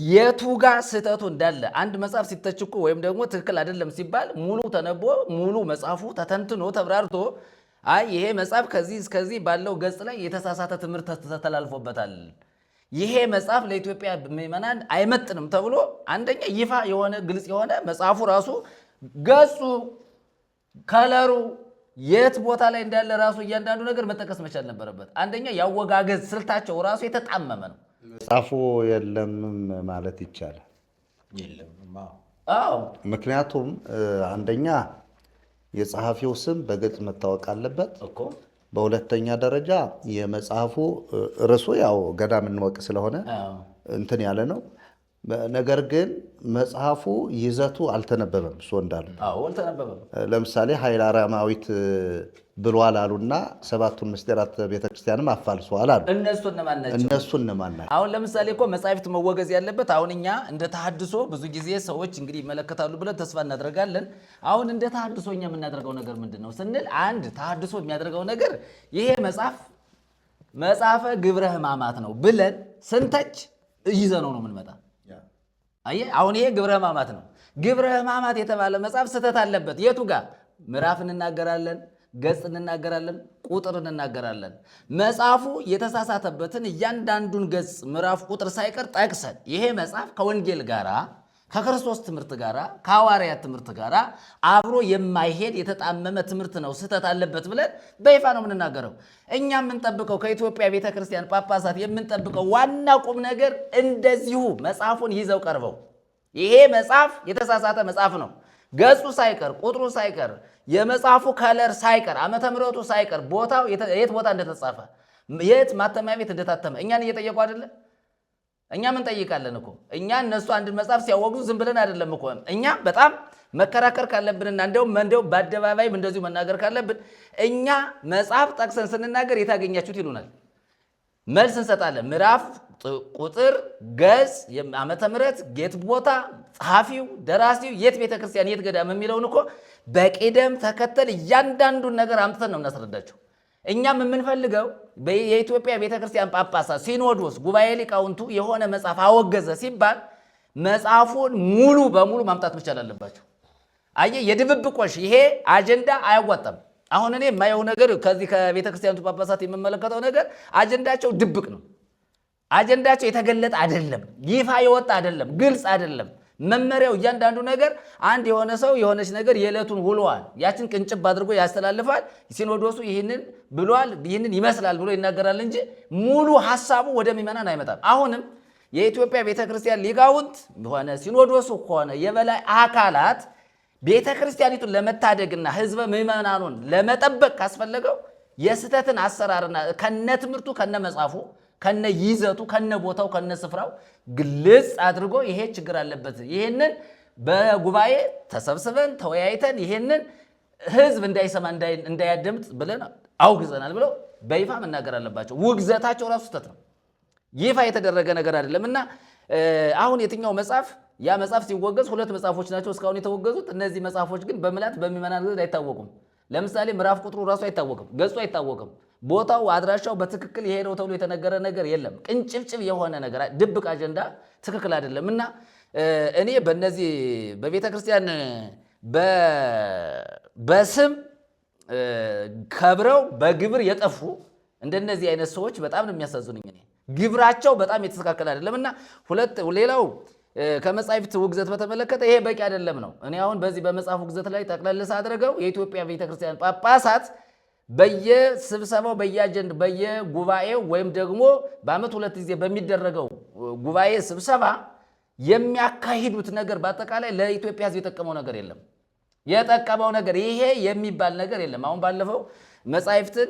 የቱጋ ስህተቱ እንዳለ አንድ መጽሐፍ ሲተችኩ ወይም ደግሞ ትክክል አይደለም ሲባል ሙሉ ተነቦ ሙሉ መጽሐፉ ተተንትኖ ተብራርቶ አይ ይሄ መጽሐፍ ከዚህ እስከዚህ ባለው ገጽ ላይ የተሳሳተ ትምህርት ተተላልፎበታል፣ ይሄ መጽሐፍ ለኢትዮጵያ ምዕመናን አይመጥንም ተብሎ አንደኛ ይፋ የሆነ ግልጽ የሆነ መጽሐፉ ራሱ ገጹ፣ ከለሩ የት ቦታ ላይ እንዳለ ራሱ እያንዳንዱ ነገር መጠቀስ መቻል ነበረበት። አንደኛ ያወጋገዝ ስልታቸው ራሱ የተጣመመ ነው። መጽሐፉ የለም ማለት ይቻላል። ምክንያቱም አንደኛ የጸሐፊው ስም በግልጽ መታወቅ አለበት። በሁለተኛ ደረጃ የመጽሐፉ ርዕሱ ያው ገዳም እንወቅ ስለሆነ እንትን ያለ ነው። ነገር ግን መጽሐፉ ይዘቱ አልተነበበም። እሱ እንዳሉ ለምሳሌ ኃይለ አርያማዊት ብሏል አሉና ሰባቱን ምስጢራት ቤተክርስቲያንም አፋልሰዋል አሉ። እነሱ እነማን ናቸው? አሁን ለምሳሌ እኮ መጻሕፍት መወገዝ ያለበት አሁን እኛ እንደ ተሐድሶ ብዙ ጊዜ ሰዎች እንግዲህ ይመለከታሉ ብለን ተስፋ እናደርጋለን። አሁን እንደ ተሐድሶ እኛ የምናደርገው ነገር ምንድን ነው ስንል አንድ ተሐድሶ የሚያደርገው ነገር ይሄ መጽሐፈ ግብረ ሕማማት ነው ብለን ስንተች ይዘነው ነው የምንመጣ። አየህ፣ አሁን ይሄ ግብረ ሕማማት ነው። ግብረ ሕማማት የተባለ መጽሐፍ ስህተት አለበት። የቱ ጋር ምዕራፍ እንናገራለን፣ ገጽ እንናገራለን፣ ቁጥር እንናገራለን። መጽሐፉ የተሳሳተበትን እያንዳንዱን ገጽ ምዕራፍ፣ ቁጥር ሳይቀር ጠቅሰን ይሄ መጽሐፍ ከወንጌል ጋራ ከክርስቶስ ትምህርት ጋራ ከሐዋርያት ትምህርት ጋራ አብሮ የማይሄድ የተጣመመ ትምህርት ነው፣ ስህተት አለበት ብለን በይፋ ነው የምንናገረው። እኛ የምንጠብቀው ከኢትዮጵያ ቤተክርስቲያን ጳጳሳት የምንጠብቀው ዋና ቁም ነገር እንደዚሁ መጽሐፉን ይዘው ቀርበው ይሄ መጽሐፍ የተሳሳተ መጽሐፍ ነው፣ ገጹ ሳይቀር ቁጥሩ ሳይቀር የመጽሐፉ ከለር ሳይቀር ዓመተ ምሕረቱ ሳይቀር ቦታው የት ቦታ እንደተጻፈ የት ማተሚያ ቤት እንደታተመ እኛን እየጠየቁ አይደለ? እኛ ምን ጠይቃለን እኮ እኛ እነሱ አንድን መጽሐፍ ሲያወግዙ ዝም ብለን አይደለም እኮ እኛ በጣም መከራከር ካለብንና እንደው በአደባባይም እንደዚሁ መናገር ካለብን እኛ መጽሐፍ ጠቅሰን ስንናገር የታገኛችሁት ይሉናል። መልስ እንሰጣለን። ምዕራፍ፣ ቁጥር፣ ገጽ፣ ዓመተ ምሕረት፣ የት ቦታ፣ ጸሐፊው፣ ደራሲው፣ የት ቤተክርስቲያን፣ የት ገዳም የሚለውን እኮ በቅደም ተከተል እያንዳንዱን ነገር አምጥተን ነው እናስረዳቸው። እኛም የምንፈልገው የኢትዮጵያ ቤተክርስቲያን ጳጳሳት ሲኖዶስ ጉባኤ ሊቃውንቱ የሆነ መጽሐፍ አወገዘ ሲባል መጽሐፉን ሙሉ በሙሉ ማምጣት መቻል አለባቸው። አየህ፣ የድብብቆሽ ይሄ አጀንዳ አያዋጣም። አሁን እኔ የማየው ነገር ከዚህ ከቤተክርስቲያኑ ጳጳሳት የምመለከተው ነገር አጀንዳቸው ድብቅ ነው። አጀንዳቸው የተገለጠ አይደለም፣ ይፋ የወጣ አይደለም፣ ግልጽ አይደለም። መመሪያው እያንዳንዱ ነገር አንድ የሆነ ሰው የሆነች ነገር የዕለቱን ውሏል ያችን ቅንጭብ አድርጎ ያስተላልፋል። ሲኖዶሱ ይህንን ብሏል ይህንን ይመስላል ብሎ ይናገራል እንጂ ሙሉ ሐሳቡ ወደ ምዕመናን አይመጣም። አሁንም የኢትዮጵያ ቤተክርስቲያን ሊቃውንት ሆነ ሲኖዶሱ ሆነ የበላይ አካላት ቤተክርስቲያኒቱን ለመታደግና ህዝበ ምዕመናኑን ለመጠበቅ ካስፈለገው የስህተትን አሰራርና ከነ ትምህርቱ ከነ መጽሐፉ ከነ ይዘቱ ከነ ቦታው ከነ ስፍራው ግልጽ አድርጎ ይሄ ችግር አለበት፣ ይሄንን በጉባኤ ተሰብስበን ተወያይተን ይሄንን ህዝብ እንዳይሰማ እንዳያደምጥ ብለን አውግዘናል ብለው በይፋ መናገር አለባቸው። ውግዘታቸው ራሱ ስህተት ነው፣ ይፋ የተደረገ ነገር አይደለም። እና አሁን የትኛው መጽሐፍ ያ መጽሐፍ ሲወገዝ ሁለት መጽሐፎች ናቸው እስካሁን የተወገዙት። እነዚህ መጽሐፎች ግን በምላት በሚመናን ዘንድ አይታወቁም። ለምሳሌ ምዕራፍ ቁጥሩ ራሱ አይታወቅም፣ ገጹ አይታወቅም፣ ቦታው አድራሻው በትክክል ይሄ ነው ተብሎ የተነገረ ነገር የለም። ቅንጭብጭብ የሆነ ነገር ድብቅ አጀንዳ ትክክል አይደለም። እና እኔ በእነዚህ በቤተ ክርስቲያን በስም ከብረው በግብር የጠፉ እንደነዚህ አይነት ሰዎች በጣም ነው የሚያሳዝኑኝ። እኔ ግብራቸው በጣም የተስተካከለ አይደለም። እና ሌላው ከመጻሕፍት ውግዘት በተመለከተ ይሄ በቂ አይደለም ነው። እኔ አሁን በዚህ በመጽሐፍ ውግዘት ላይ ጠቅለል አድርገው የኢትዮጵያ ቤተክርስቲያን ጳጳሳት በየስብሰባው በየጉባኤው ወይም ደግሞ በዓመት 2 ጊዜ በሚደረገው ጉባኤ ስብሰባ የሚያካሂዱት ነገር በአጠቃላይ ለኢትዮጵያ ሕዝብ የጠቀመው ነገር የለም። የጠቀመው ነገር ይሄ የሚባል ነገር የለም። አሁን ባለፈው መጻሕፍትን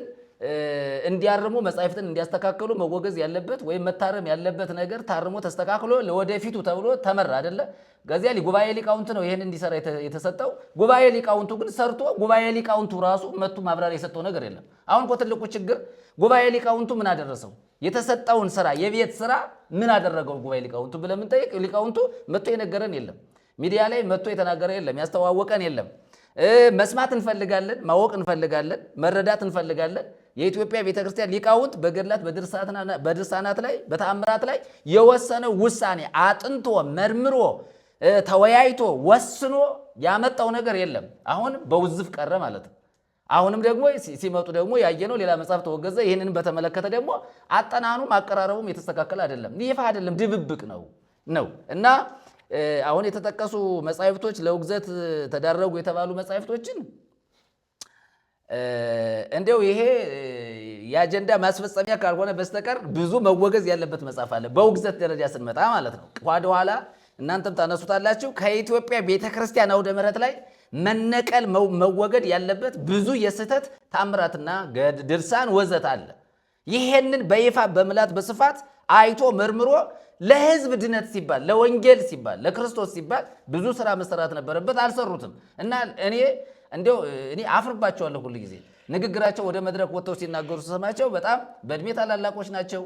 እንዲያርሙ መጻሕፍትን እንዲያስተካክሉ መወገዝ ያለበት ወይም መታረም ያለበት ነገር ታርሞ ተስተካክሎ ለወደፊቱ ተብሎ ተመራ አይደለ? ከዚያ ጉባኤ ሊቃውንት ነው ይሄን እንዲሰራ የተሰጠው። ጉባኤ ሊቃውንቱ ግን ሰርቶ ጉባኤ ሊቃውንቱ ራሱ መቱ ማብራሪያ የሰጠው ነገር የለም። አሁን እኮ ትልቁ ችግር ጉባኤ ሊቃውንቱ ምን አደረሰው? የተሰጠውን ስራ የቤት ስራ ምን አደረገው ጉባኤ ሊቃውንቱ ብለን የምንጠይቅ ሊቃውንቱ መጥቶ የነገረን የለም። ሚዲያ ላይ መጥቶ የተናገረ የለም። ያስተዋወቀን የለም። መስማት እንፈልጋለን፣ ማወቅ እንፈልጋለን፣ መረዳት እንፈልጋለን። የኢትዮጵያ ቤተክርስቲያን ሊቃውንት በገድላት በድርሳናት ላይ በተአምራት ላይ የወሰነው ውሳኔ አጥንቶ መርምሮ ተወያይቶ ወስኖ ያመጣው ነገር የለም። አሁን በውዝፍ ቀረ ማለት ነው። አሁንም ደግሞ ሲመጡ ደግሞ ያየነው ሌላ መጽሐፍ ተወገዘ። ይህንን በተመለከተ ደግሞ አጠናኑም አቀራረቡም የተስተካከለ አይደለም፣ ይፋ አይደለም፣ ድብብቅ ነው እና አሁን የተጠቀሱ መጻሕፍቶች ለውግዘት ተዳረጉ የተባሉ መጻሕፍቶችን እንደው ይሄ የአጀንዳ ማስፈጸሚያ ካልሆነ በስተቀር ብዙ መወገዝ ያለበት መጽሐፍ አለ። በውግዘት ደረጃ ስንመጣ ማለት ነው። ኋላ እናንተም ታነሱታላችሁ። ከኢትዮጵያ ቤተክርስቲያን አውደ ምሕረት ላይ መነቀል መወገድ ያለበት ብዙ የስህተት ታምራትና ድርሳን ወዘት አለ። ይሄንን በይፋ በምላት በስፋት አይቶ መርምሮ ለሕዝብ ድነት ሲባል ለወንጌል ሲባል ለክርስቶስ ሲባል ብዙ ስራ መሰራት ነበረበት፣ አልሰሩትም። እና እኔ አፍርባቸዋለሁ። ሁሉ ጊዜ ንግግራቸው ወደ መድረክ ወጥተው ሲናገሩ ስሰማቸው በጣም በእድሜ ታላላቆች ናቸው።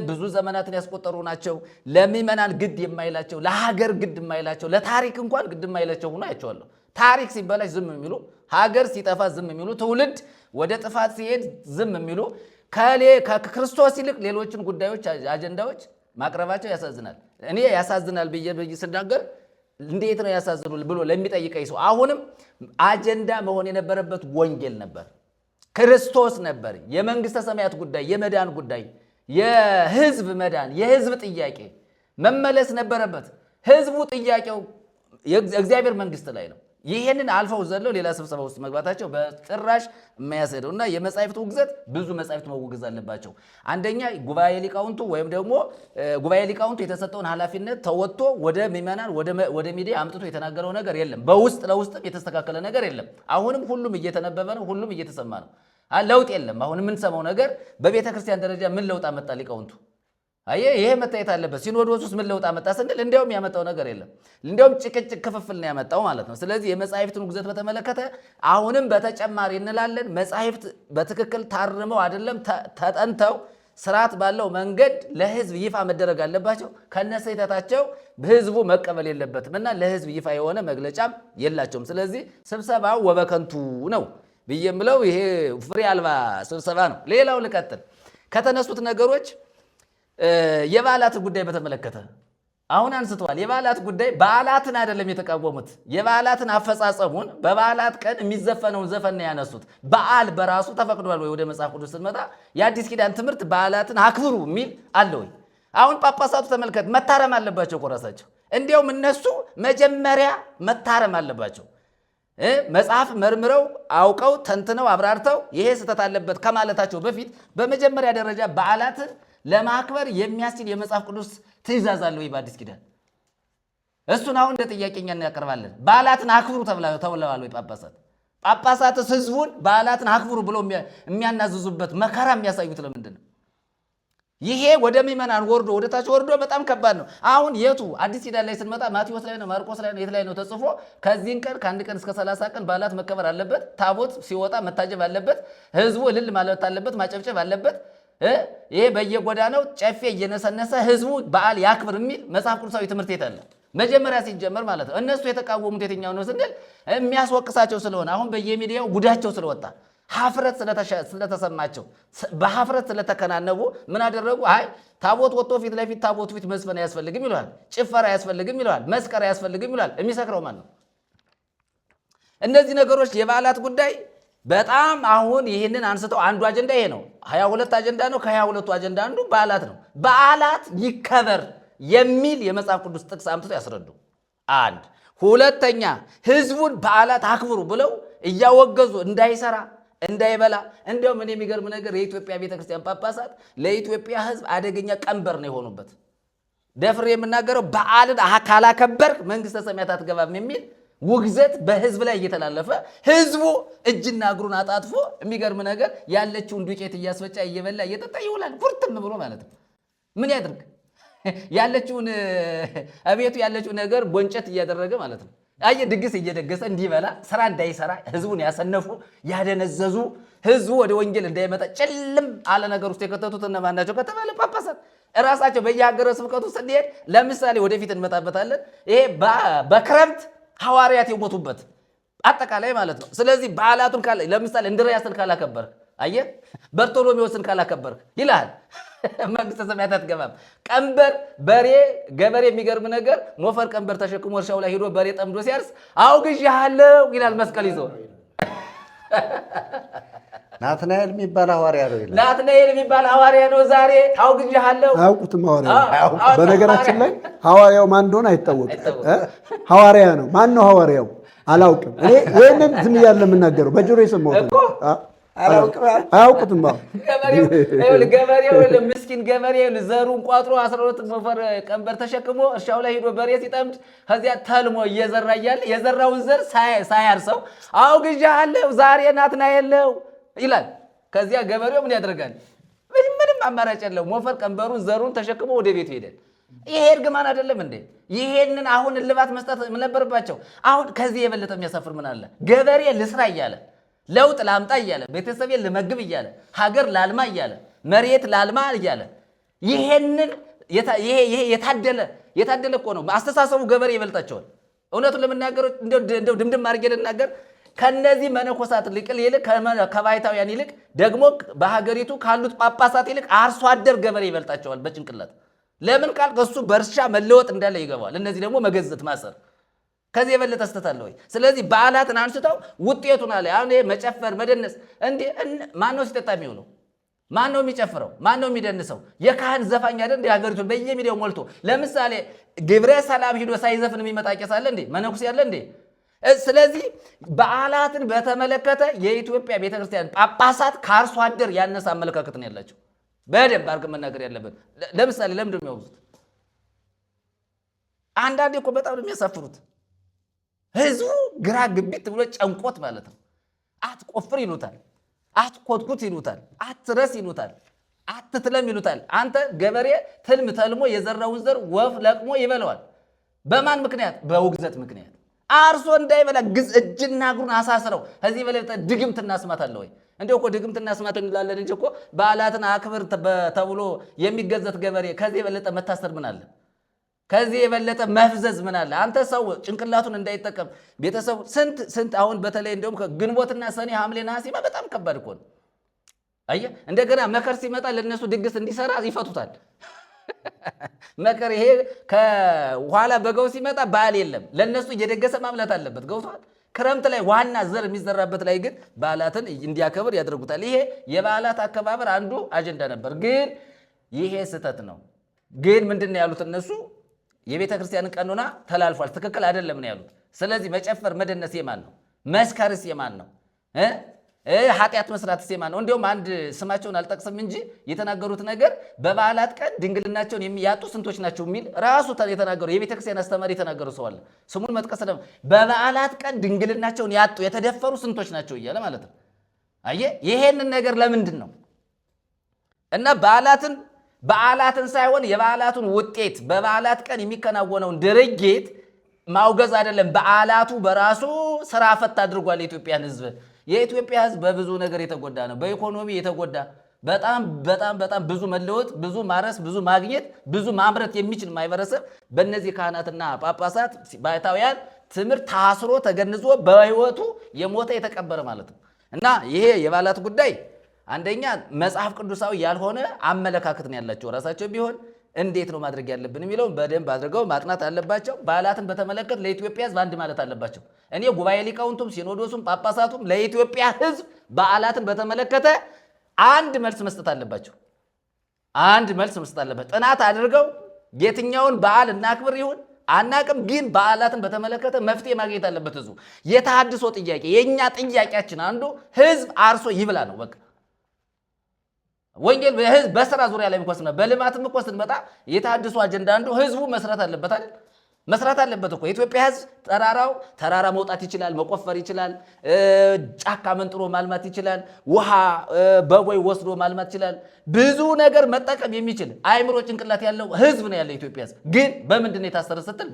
ብዙ ዘመናትን ያስቆጠሩ ናቸው። ለምዕመናን ግድ የማይላቸው፣ ለሀገር ግድ የማይላቸው፣ ለታሪክ እንኳን ግድ የማይላቸው ሆኖ አያቸዋለሁ። ታሪክ ሲበላሽ ዝም የሚሉ፣ ሀገር ሲጠፋ ዝም የሚሉ፣ ትውልድ ወደ ጥፋት ሲሄድ ዝም የሚሉ፣ ከክርስቶስ ይልቅ ሌሎችን ጉዳዮች አጀንዳዎች ማቅረባቸው ያሳዝናል። እኔ ያሳዝናል ብዬ ስናገር እንዴት ነው ያሳዝኑል ብሎ ለሚጠይቀኝ ሰው አሁንም አጀንዳ መሆን የነበረበት ወንጌል ነበር፣ ክርስቶስ ነበር። የመንግስተ ሰማያት ጉዳይ፣ የመዳን ጉዳይ፣ የህዝብ መዳን፣ የህዝብ ጥያቄ መመለስ ነበረበት። ህዝቡ ጥያቄው የእግዚአብሔር መንግስት ላይ ነው። ይሄንን አልፈው ዘለው ሌላ ስብሰባ ውስጥ መግባታቸው በጭራሽ የማያስሄደው እና የመጻሕፍት ውግዘት ብዙ መጻሕፍት መወገዝ አለባቸው። አንደኛ ጉባኤ ሊቃውንቱ ወይም ደግሞ ጉባኤ ሊቃውንቱ የተሰጠውን ኃላፊነት ተወጥቶ ወደ ምዕመናን ወደ ሚዲያ አምጥቶ የተናገረው ነገር የለም። በውስጥ ለውስጥም የተስተካከለ ነገር የለም። አሁንም ሁሉም እየተነበበ ነው፣ ሁሉም እየተሰማ ነው። ለውጥ የለም። አሁን የምንሰማው ነገር በቤተ ክርስቲያን ደረጃ ምን ለውጥ አመጣ ሊቃውንቱ? ይሄ መታየት አለበት። ሲኖዶስ ውስጥ ምን ለውጥ አመጣ ስንል እንዲያውም ያመጣው ነገር የለም። እንዲያውም ጭቅጭቅ፣ ክፍፍል ነው ያመጣው ማለት ነው። ስለዚህ የመጻሕፍትን ውግዘት በተመለከተ አሁንም በተጨማሪ እንላለን፣ መጻሕፍት በትክክል ታርመው አይደለም ተጠንተው ስርዓት ባለው መንገድ ለህዝብ ይፋ መደረግ አለባቸው። ከነስህተታቸው ህዝቡ መቀበል የለበትም እና ለህዝብ ይፋ የሆነ መግለጫም የላቸውም። ስለዚህ ስብሰባው ወበከንቱ ነው ብዬ የምለው ይሄ ፍሬ አልባ ስብሰባ ነው። ሌላው ልቀጥል። ከተነሱት ነገሮች የበዓላትን ጉዳይ በተመለከተ አሁን አንስተዋል። የበዓላት ጉዳይ በዓላትን አይደለም የተቃወሙት፣ የበዓላትን አፈጻጸሙን በበዓላት ቀን የሚዘፈነውን ዘፈን ነው ያነሱት። በዓል በራሱ ተፈቅዷል ወይ? ወደ መጽሐፍ ቅዱስ ስንመጣ የአዲስ ኪዳን ትምህርት በዓላትን አክብሩ የሚል አለ ወይ? አሁን ጳጳሳቱ ተመልከት፣ መታረም አለባቸው እኮ ራሳቸው። እንዲያውም እነሱ መጀመሪያ መታረም አለባቸው። መጽሐፍ መርምረው አውቀው ተንትነው አብራርተው ይሄ ስህተት አለበት ከማለታቸው በፊት በመጀመሪያ ደረጃ በዓላትን ለማክበር የሚያስችል የመጽሐፍ ቅዱስ ትእዛዝ አለ ወይ በአዲስ ኪዳን? እሱን አሁን እንደ ጥያቄኛ እናቀርባለን። በዓላትን አክብሩ ተብለዋል ወይ ጳጳሳት? ጳጳሳትስ ህዝቡን በዓላትን አክብሩ ብሎ የሚያናዝዙበት መከራ የሚያሳዩት ለምንድን ነው? ይሄ ወደ ምዕመናን ወርዶ ወደ ታች ወርዶ በጣም ከባድ ነው። አሁን የቱ አዲስ ኪዳን ላይ ስንመጣ ማቴዎስ ላይ ነው ማርቆስ ላይ ነው የት ላይ ነው ተጽፎ ከዚህን ቀን ከአንድ ቀን እስከ 30 ቀን በዓላት መከበር አለበት፣ ታቦት ሲወጣ መታጀብ አለበት፣ ህዝቡ እልል ማለት አለበት፣ ማጨብጨብ አለበት። ይሄ በየጎዳናው ጨፌ እየነሰነሰ ህዝቡ በዓል ያክብር የሚል መጽሐፍ ቅዱሳዊ ትምህርት የት አለ? መጀመሪያ ሲጀመር ማለት ነው። እነሱ የተቃወሙት የትኛው ነው ስንል የሚያስወቅሳቸው ስለሆነ አሁን በየሚዲያው ጉዳቸው ስለወጣ ሀፍረት ስለተሰማቸው በሀፍረት ስለተከናነቡ ምን አደረጉ? አይ ታቦት ወጥቶ ፊት ለፊት ታቦቱ ፊት መዝፈን አያስፈልግም ይለዋል፣ ጭፈራ አያስፈልግም ይለዋል፣ መስቀር አያስፈልግም ይለዋል። የሚሰክረው ማን ነው? እነዚህ ነገሮች የበዓላት ጉዳይ በጣም አሁን ይህንን አንስተው አንዱ አጀንዳ ይሄ ነው። 22 አጀንዳ ነው። ከ22ቱ አጀንዳ አንዱ በዓላት ነው። በዓላት ይከበር የሚል የመጽሐፍ ቅዱስ ጥቅስ አምጥተው ያስረዱ። አንድ ሁለተኛ ህዝቡን በዓላት አክብሩ ብለው እያወገዙ እንዳይሰራ እንዳይበላ። እንዲያውም እኔ የሚገርም ነገር የኢትዮጵያ ቤተክርስቲያን ጳጳሳት ለኢትዮጵያ ህዝብ አደገኛ ቀንበር ነው የሆኑበት። ደፍሬ የምናገረው በዓልን ካላከበርክ መንግስተ ሰማያት አትገባም የሚል ውግዘት በህዝብ ላይ እየተላለፈ ህዝቡ እጅና እግሩን አጣጥፎ የሚገርም ነገር ያለችውን ዱቄት እያስፈጫ እየበላ እየጠጣ ይውላል። ኩርትም ብሎ ማለት ነው። ምን ያድርግ? ያለችውን አቤቱ ያለችው ነገር ቦንጨት እያደረገ ማለት ነው። አየ ድግስ እየደገሰ እንዲበላ ስራ እንዳይሰራ ህዝቡን ያሰነፉ ያደነዘዙ ህዝቡ ወደ ወንጌል እንዳይመጣ ጭልም አለ ነገር ውስጥ የከተቱት እነማን ናቸው ከተባለ ጳጳሳት እራሳቸው። በየሀገረ ስብከቱ ስንሄድ ለምሳሌ ወደፊት እንመጣበታለን። ይሄ በክረምት ሐዋርያት የሞቱበት አጠቃላይ ማለት ነው። ስለዚህ በዓላቱን ለምሳሌ እንድርያስን ካላከበርክ፣ አየህ በርቶሎሜዎስን ካላከበርክ ይልሃል መንግስተ ሰማያት አትገባም። ቀንበር በሬ ገበሬ የሚገርም ነገር ሞፈር ቀንበር ተሸክሞ እርሻው ላይ ሄዶ በሬ ጠምዶ ሲያርስ አውግዤሃለሁ ይላል መስቀል ይዞ። ናትናኤል የሚባል ሐዋርያ ነው ይላል። ናትናኤል የሚባል ሐዋርያ ነው። ዛሬ አውግዤሃለሁ። አያውቁትም ሐዋርያው። በነገራችን ላይ ሐዋርያው ማን እንደሆነ አይታወቅም። ሐዋርያ ነው። ማን ነው ሐዋርያው? አላውቅም። እኔ ይሄንን ዝም እያለ የምናገረው በጆሮ የሰማሁት አያውቁትም። ገበሬው ምስኪን ገበሬው ዘሩን ቋጥሮ 12 ሞፈር ቀንበር ተሸክሞ እርሻው ላይ ሄዶ በሬ ሲጠምድ ከዚያ ተልሞ እየዘራ እያለ የዘራውን ዘር ሳያርሰው አውግዤሃለሁ ዛሬ ናትናኤል ነው ይላል። ከዚያ ገበሬው ምን ያደርጋል? ምንም አማራጭ የለው። ሞፈር ቀንበሩን ዘሩን ተሸክሞ ወደ ቤቱ ሄዳል። ይሄ እርግማን አይደለም እንዴ? ይሄንን አሁን እልባት መስጠት ነበረባቸው። አሁን ከዚህ የበለጠ የሚያሳፍር ምን አለ? ገበሬ ልስራ እያለ ለውጥ ላምጣ እያለ ቤተሰቤን ልመግብ እያለ ሀገር ላልማ እያለ መሬት ላልማ እያለ ይሄንን ይሄ የታደለ እኮ ነው። አስተሳሰቡ ገበሬ ይበልጣቸዋል። እውነቱን ለመናገር እንደው ድምድም አድርጌ ልናገር ከነዚህ መነኮሳት ይልቅ ከባይታውያን ይልቅ ደግሞ በሀገሪቱ ካሉት ጳጳሳት ይልቅ አርሶ አደር ገበሬ ይበልጣቸዋል በጭንቅላት። ለምን ቃል እሱ በእርሻ መለወጥ እንዳለ ይገባዋል። እነዚህ ደግሞ መገዘት ማሰር ከዚህ የበለጠ ስተት አለ ወይ? ስለዚህ በዓላትን አንስተው ውጤቱን አለ አሁን መጨፈር መደነስ እንዴ ማን ነው ሲጠጣ የሚውለው? ማን ነው የሚጨፍረው? ማን ነው የሚደንሰው? የካህን ዘፋኝ አይደል እንዴ ሀገሪቱን በየሚዲያው ሞልቶ። ለምሳሌ ግብረ ሰላም ሂዶ ሳይዘፍን የሚመጣ ቄስ አለ እንዴ? መነኩሴ አለ እንዴ? ስለዚህ በዓላትን በተመለከተ የኢትዮጵያ ቤተክርስቲያን ጳጳሳት ከአርሶ አደር ያነሰ አመለካከት ነው ያላቸው። በደንብ አድርገን መናገር ያለብን። ለምሳሌ ለምንድን ነው የሚያወግዙት? አንዳንዴ እኮ በጣም ነው የሚያሳፍሩት። ህዝቡ ግራ ግቢት ብሎ ጨንቆት ማለት ነው። አትቆፍር ይሉታል፣ አትኮትኩት ይሉታል፣ አትረስ ይሉታል፣ አትትለም ይሉታል። አንተ ገበሬ ትልም ተልሞ የዘራውን ዘር ወፍ ለቅሞ ይበለዋል። በማን ምክንያት? በውግዘት ምክንያት። አርሶ እንዳይበላ እጅና እግሩን አሳስረው። ከዚህ በላይ ድግምትና አስማት አለ ወይ? እንደው እኮ ድግምትና አስማት እንላለን እንጂ እኮ በዓላትን አክብር ተብሎ የሚገዘት ገበሬ ከዚህ የበለጠ መታሰር ምን አለ? ከዚህ የበለጠ መፍዘዝ ምን አለ? አንተ ሰው ጭንቅላቱን እንዳይጠቀም ቤተሰቡ ስንት አሁን በተለይ እንደውም ግንቦትና ሰኔ ሐምሌ ነሐሴ በጣም ከባድ እኮ ነው። አየህ እንደገና መከር ሲመጣ ለነሱ ድግስ እንዲሰራ ይፈቱታል። መከር ይሄ ከኋላ በጋው ሲመጣ በዓል የለም ለነሱ እየደገሰ ማምላት አለበት። ገብቷል። ክረምት ላይ ዋና ዘር የሚዘራበት ላይ ግን በዓላትን እንዲያከብር ያደርጉታል። ይሄ የበዓላት አከባበር አንዱ አጀንዳ ነበር። ግን ይሄ ስህተት ነው። ግን ምንድን ነው ያሉት እነሱ? የቤተ ክርስቲያንን ቀኖና ተላልፏል፣ ትክክል አይደለም ነው ያሉት። ስለዚህ መጨፈር መደነስ የማን ነው? መስከርስ የማን ነው? ኃጢአት መስራትስ የማን ነው? እንዲሁም አንድ ስማቸውን አልጠቅስም እንጂ የተናገሩት ነገር በበዓላት ቀን ድንግልናቸውን ያጡ ስንቶች ናቸው የሚል ራሱ የተናገሩ የቤተ ክርስቲያን አስተማሪ የተናገሩ ሰው አለ። ስሙን መጥቀስ ደግሞ በበዓላት ቀን ድንግልናቸውን ያጡ የተደፈሩ ስንቶች ናቸው እያለ ማለት ነው። አየህ ይሄንን ነገር ለምንድን ነው እና በዓላትን ሳይሆን የበዓላቱን ውጤት በበዓላት ቀን የሚከናወነውን ድርጊት ማውገዝ አይደለም። በዓላቱ በራሱ ስራ ፈት አድርጓል የኢትዮጵያን ሕዝብ። የኢትዮጵያ ሕዝብ በብዙ ነገር የተጎዳ ነው። በኢኮኖሚ የተጎዳ በጣም ብዙ መለወጥ፣ ብዙ ማረስ፣ ብዙ ማግኘት፣ ብዙ ማምረት የሚችል ማህበረሰብ በእነዚህ ካህናትና ጳጳሳት ባይታውያን ትምህርት ታስሮ ተገንዞ በህይወቱ የሞተ የተቀበረ ማለት ነው እና ይሄ የበዓላት ጉዳይ አንደኛ መጽሐፍ ቅዱሳዊ ያልሆነ አመለካከት ነው ያላቸው። ራሳቸው ቢሆን እንዴት ነው ማድረግ ያለብን የሚለውን በደንብ አድርገው ማጥናት አለባቸው። በዓላትን በተመለከተ ለኢትዮጵያ ሕዝብ አንድ ማለት አለባቸው። እኔ ጉባኤ ሊቃውንቱም ሲኖዶሱም ጳጳሳቱም ለኢትዮጵያ ሕዝብ በዓላትን በተመለከተ አንድ መልስ መስጠት አለባቸው። አንድ መልስ መስጠት አለባቸው። ጥናት አድርገው የትኛውን በዓል እናክብር ይሁን አናቅም፣ ግን በዓላትን በተመለከተ መፍትሄ ማግኘት አለበት ሕዝቡ። የተሃድሶ ጥያቄ የእኛ ጥያቄያችን አንዱ ሕዝብ አርሶ ይብላ ነው በቃ። ወንጌል በስራ ዙሪያ ላይ ምኮስና በልማትም እኮ ስንመጣ የተሃድሶ አጀንዳ አንዱ ህዝቡ መስራት አለበት አይደል? መስራት አለበት እኮ። የኢትዮጵያ ህዝብ ተራራ መውጣት ይችላል፣ መቆፈር ይችላል፣ ጫካ መንጥሮ ማልማት ይችላል፣ ውሃ በቦይ ወስዶ ማልማት ይችላል። ብዙ ነገር መጠቀም የሚችል አእምሮ ጭንቅላት ያለው ህዝብ ነው ያለው የኢትዮጵያ ህዝብ። ግን በምንድን ነው የታሰረ ስትል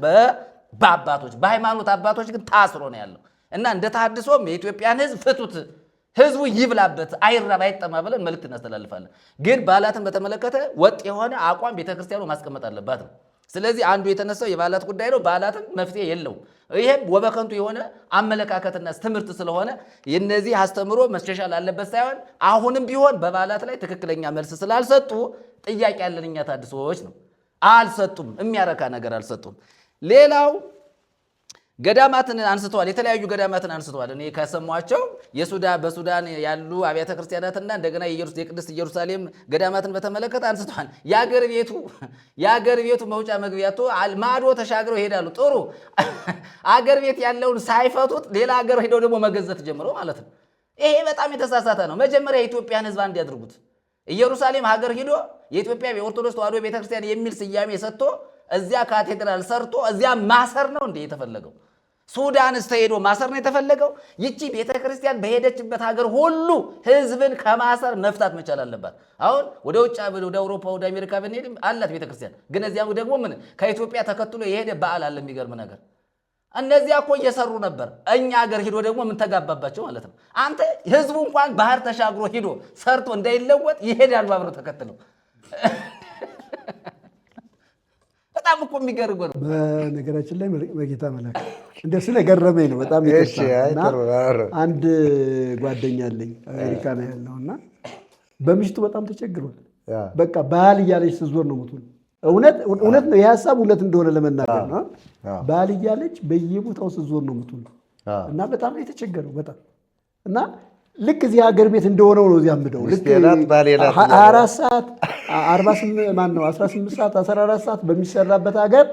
በአባቶች በሃይማኖት አባቶች ግን ታስሮ ነው ያለው እና እንደ ተሃድሶም የኢትዮጵያን ህዝብ ፍቱት፣ ህዝቡ ይብላበት፣ አይራብ አይጠማ ብለን መልእክት እናስተላልፋለን። ግን በዓላትን በተመለከተ ወጥ የሆነ አቋም ቤተክርስቲያኑ ማስቀመጥ አለባት ነው። ስለዚህ አንዱ የተነሳው የበዓላት ጉዳይ ነው። በዓላትን መፍትሄ የለውም። ይሄም ወበከንቱ የሆነ አመለካከትና ትምህርት ስለሆነ የነዚህ አስተምሮ መሻሻል አለበት ሳይሆን አሁንም ቢሆን በበዓላት ላይ ትክክለኛ መልስ ስላልሰጡ ጥያቄ ያለን እኛ ተሐድሶዎች ነው። አልሰጡም፣ የሚያረካ ነገር አልሰጡም። ሌላው ገዳማትን አንስተዋል። የተለያዩ ገዳማትን አንስተዋል። እኔ ከሰሟቸው በሱዳን ያሉ አብያተ ክርስቲያናትና እንደገና የቅድስት ኢየሩሳሌም ገዳማትን በተመለከተ አንስተዋል። የአገር ቤቱ መውጫ መግቢያቶ ማዶ ተሻግረው ይሄዳሉ። ጥሩ አገር ቤት ያለውን ሳይፈቱት ሌላ አገር ሄደው ደግሞ መገዘት ጀምሮ ማለት ነው። ይሄ በጣም የተሳሳተ ነው። መጀመሪያ የኢትዮጵያን ሕዝብ አንድ ያድርጉት። ኢየሩሳሌም ሀገር ሂዶ የኢትዮጵያ የኦርቶዶክስ ተዋሕዶ ቤተክርስቲያን የሚል ስያሜ ሰጥቶ እዚያ ካቴድራል ሰርቶ እዚያ ማሰር ነው እንደ የተፈለገው። ሱዳንስ ተሄዶ ማሰር ነው የተፈለገው። ይቺ ቤተክርስቲያን በሄደችበት ሀገር ሁሉ ህዝብን ከማሰር መፍታት መቻል አለባት። አሁን ወደ ውጭ ወደ አውሮፓ ወደ አሜሪካ ብንሄድ አላት ቤተክርስቲያን። ግን እዚያም ደግሞ ምን ከኢትዮጵያ ተከትሎ የሄደ በዓል አለ። የሚገርም ነገር እነዚያ እኮ እየሰሩ ነበር። እኛ ሀገር ሂዶ ደግሞ ምን ተጋባባቸው ማለት ነው። አንተ ህዝቡ እንኳን ባህር ተሻግሮ ሂዶ ሰርቶ እንዳይለወጥ ይሄዳሉ አብረው ተከትለው። በጣም እኮ የሚገርም ነው። በነገራችን ላይ መጌታ መላክ እንደ ስለገረመኝ ነው በጣም ይቀርታልና አንድ ጓደኛ አለኝ አሜሪካ ነው ያለውና በሚስቱ በጣም ተቸግሯል። በቃ ባህል እያለች ስትዞር ነው የምትውል። እውነት ነው። ይህ ሀሳብ እውነት እንደሆነ ለመናገር ነው። ባል እያለች በየቦታው ስትዞር ነው የምትውለው እና በጣም ነው የተቸገረው በጣም እና ልክ እዚህ ሀገር ቤት እንደሆነው ነው እዚያ ምደው ልክ 24 ሰዓት 18 ሰዓት 14 ሰዓት በሚሰራበት ሀገር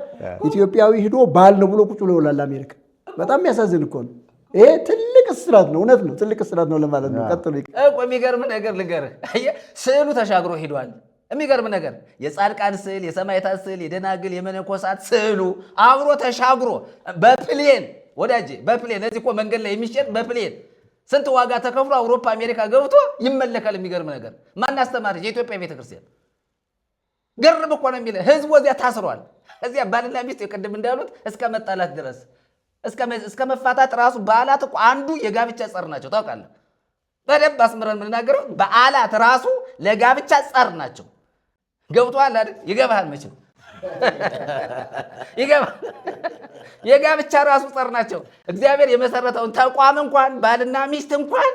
ኢትዮጵያዊ ሂዶ ባል ነው ብሎ ቁጭ ብሎ ይውላል አሜሪካ። በጣም የሚያሳዝን እኮ ነው። ይሄ ትልቅ እስራት ነው። እውነት ነው፣ ትልቅ እስራት ነው ለማለት ነው። ቀጥሎ የሚገርም ነገር ልንገርህ፣ ስዕሉ ተሻግሮ ሂዷል። የሚገርም ነገር የጻድቃን ስዕል፣ የሰማዕታት ስዕል፣ የደናግል የመነኮሳት ስዕሉ አብሮ ተሻግሮ በፕሌን ወዳጄ፣ በፕሌን እዚህ እኮ መንገድ ላይ የሚሸጥ በፕሌን ስንት ዋጋ ተከፍሎ አውሮፓ አሜሪካ ገብቶ ይመለካል። የሚገርም ነገር ማን አስተማረች? የኢትዮጵያ ቤተክርስቲያን። ግርም እኮ ነው የሚለ ህዝቡ እዚያ ታስሯል። እዚያ ባልና ሚስት ቅድም እንዳሉት እስከ መጣላት ድረስ እስከ መፋታት ራሱ በዓላት እኮ አንዱ የጋብቻ ጸር ናቸው። ታውቃለህ? በደንብ አስምረን የምንናገረው በዓላት ራሱ ለጋብቻ ጸር ናቸው። ገብቶሃል አይደል? ይገባሃል መቼም ይገባሃል። የጋብቻ ራሱ ጸር ናቸው። እግዚአብሔር የመሰረተውን ተቋም እንኳን ባልና ሚስት እንኳን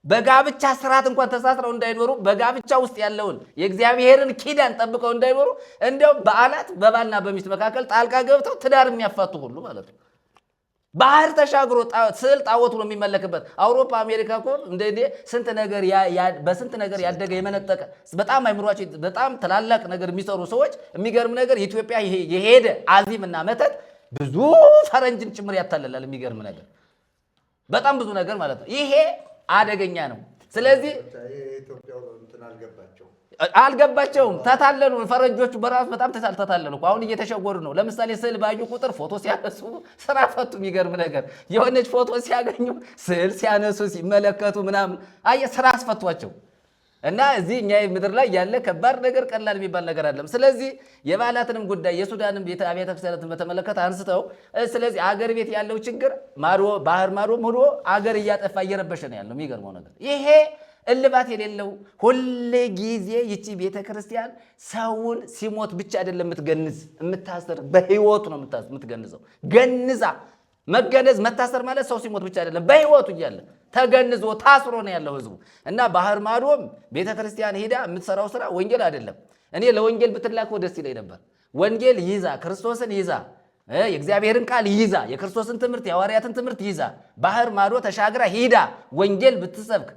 በጋብቻ ስርዓት እንኳን ተሳስረው እንዳይኖሩ በጋብቻ ውስጥ ያለውን የእግዚአብሔርን ኪዳን ጠብቀው እንዳይኖሩ እንደው በዓላት በባልና በሚስት መካከል ጣልቃ ገብተው ትዳር የሚያፋቱ ሁሉ ማለት ነው። ባህር ተሻግሮ ስዕል ጣዖት ነው የሚመለክበት። አውሮፓ አሜሪካ እኮ እንደ ስንት ነገር በስንት ነገር ያደገ የመነጠቀ በጣም አይምሯቸው በጣም ትላላቅ ነገር የሚሰሩ ሰዎች የሚገርም ነገር ኢትዮጵያ የሄደ አዚምና መተት ብዙ ፈረንጅን ጭምር ያታለላል። የሚገርም ነገር በጣም ብዙ ነገር ማለት ነው። ይሄ አደገኛ ነው። ስለዚህ አልገባቸውም፣ ተታለሉ። ፈረንጆቹ በራሱ በጣም ተታለሉ። አሁን እየተሸወዱ ነው። ለምሳሌ ስዕል ባዩ ቁጥር ፎቶ ሲያነሱ ስራ ፈቱ። የሚገርም ነገር የሆነች ፎቶ ሲያገኙ ስዕል ሲያነሱ ሲመለከቱ ምናምን አየህ ስራ አስፈቷቸው። እና እዚህ እኛ ምድር ላይ ያለ ከባድ ነገር ቀላል የሚባል ነገር አይደለም። ስለዚህ የበዓላትንም ጉዳይ የሱዳንም አብያተ ክርስቲያናትን በተመለከተ አንስተው ስለዚህ አገር ቤት ያለው ችግር ማዶ ባህር ማዶ ሆኖ አገር እያጠፋ እየረበሸ ነው ያለው። የሚገርመው ነገር ይሄ እልባት የሌለው ሁሌ ጊዜ ይቺ ቤተ ክርስቲያን ሰውን ሲሞት ብቻ አይደለም የምትገንዝ የምታስር በህይወቱ ነው የምትገንዘው። ገንዛ መገነዝ መታሰር ማለት ሰው ሲሞት ብቻ አይደለም በህይወቱ እያለ ተገንዞ ታስሮ ነው ያለው ህዝቡ። እና ባህር ማዶም ቤተ ክርስቲያን ሄዳ የምትሰራው ስራ ወንጌል አይደለም። እኔ ለወንጌል ብትላከው ደስ ይለኝ ነበር። ወንጌል ይዛ ክርስቶስን ይዛ የእግዚአብሔርን ቃል ይዛ የክርስቶስን ትምህርት የሐዋርያትን ትምህርት ይዛ ባህር ማዶ ተሻግራ ሄዳ ወንጌል ብትሰብክ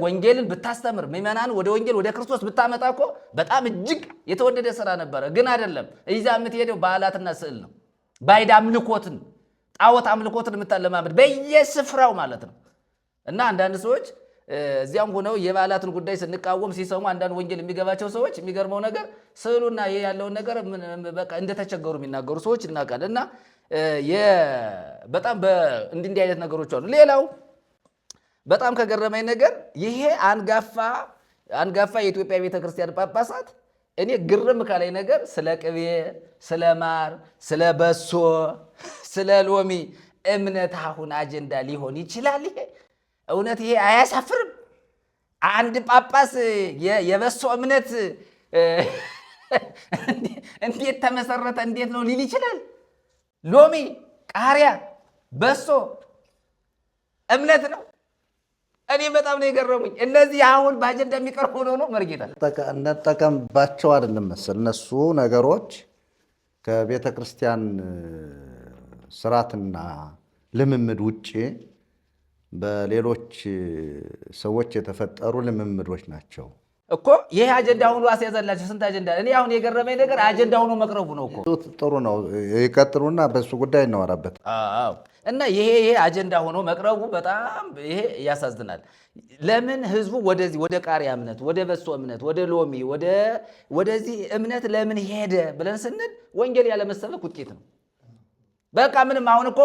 ወንጌልን ብታስተምር ምዕመናን ወደ ወንጌል ወደ ክርስቶስ ብታመጣ እኮ በጣም እጅግ የተወደደ ስራ ነበረ። ግን አይደለም። ይዛ የምትሄደው በዓላትና ስዕል ነው። ባዕድ አምልኮትን ጣዖት አምልኮትን የምታለማመድ በየስፍራው ማለት ነው። እና አንዳንድ ሰዎች እዚያም ሆነው የበዓላትን ጉዳይ ስንቃወም ሲሰሙ አንዳንድ ወንጌል የሚገባቸው ሰዎች የሚገርመው ነገር ስዕሉና ያለውን ነገር በቃ እንደተቸገሩ የሚናገሩ ሰዎች እናውቃለን። እና በጣም እንዲህ አይነት ነገሮች አሉ። ሌላው በጣም ከገረመኝ ነገር ይሄ አንጋፋ የኢትዮጵያ ቤተክርስቲያን ጳጳሳት እኔ ግርም ካላይ ነገር ስለ ቅቤ፣ ስለ ማር፣ ስለ በሶ፣ ስለ ሎሚ እምነት አሁን አጀንዳ ሊሆን ይችላል። ይሄ እውነት ይሄ አያሳፍርም? አንድ ጳጳስ የበሶ እምነት እንዴት ተመሰረተ እንዴት ነው ሊል ይችላል? ሎሚ፣ ቃሪያ፣ በሶ እምነት ነው። እኔ በጣም ነው የገረሙኝ። እነዚህ አሁን በአጀንዳ የሚቀርቡ ነው መርጌታ እንጠቀምባቸው አይደለም መሰል እነሱ ነገሮች ከቤተ ክርስቲያን ስርዓትና ልምምድ ውጭ በሌሎች ሰዎች የተፈጠሩ ልምምዶች ናቸው እኮ። ይሄ አጀንዳ ሆኖ አስያዘላቸው። ስንት አጀንዳ። እኔ አሁን የገረመኝ ነገር አጀንዳ ሆኖ መቅረቡ ነው እኮ። ጥሩ ነው፣ ይቀጥሉና በሱ ጉዳይ እናወራበት። እና ይሄ አጀንዳ ሆኖ መቅረቡ በጣም ይሄ ያሳዝናል። ለምን ህዝቡ ወደዚህ ወደ ቃሪያ እምነት፣ ወደ በሶ እምነት፣ ወደ ሎሚ፣ ወደዚህ እምነት ለምን ሄደ ብለን ስንል ወንጌል ያለመሰበክ ውጤት ነው። በቃ ምንም አሁን እኮ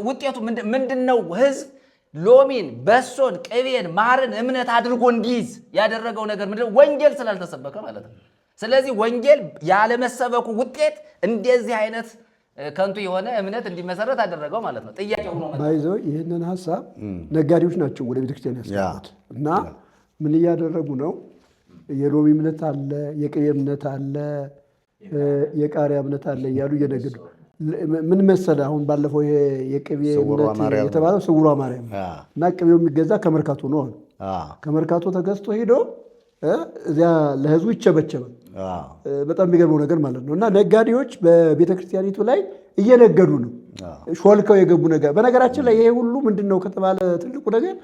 ውጤቱ ምንድን ነው? ህዝብ ሎሚን፣ በሶን፣ ቅቤን፣ ማርን እምነት አድርጎ እንዲይዝ ያደረገው ነገር ምንድን ነው? ወንጌል ስላልተሰበከ ማለት ነው። ስለዚህ ወንጌል ያለመሰበኩ ውጤት እንደዚህ አይነት ከንቱ የሆነ እምነት እንዲመሰረት አደረገው ማለት ነው። ጥያቄ ሆኖ ባይዘው ይህንን ሀሳብ ነጋዴዎች ናቸው ወደ ቤተክርስቲያን ያስገቡት እና ምን እያደረጉ ነው? የሎሚ እምነት አለ፣ የቅቤ እምነት አለ፣ የቃሪያ እምነት አለ እያሉ እየነገዱ ምን መሰለህ? አሁን ባለፈው የቅቤ እምነት የተባለው ስውሯ ማርያም እና ቅቤው የሚገዛ ከመርካቶ ነው። ከመርካቶ ተገዝቶ ሄዶ እዚያ ለህዝቡ ይቸበቸባል። በጣም የሚገርመው ነገር ማለት ነው። እና ነጋዴዎች በቤተ ክርስቲያኒቱ ላይ እየነገዱ ነው፣ ሾልከው የገቡ ነገር። በነገራችን ላይ ይሄ ሁሉ ምንድን ነው ከተባለ ትልቁ ነገር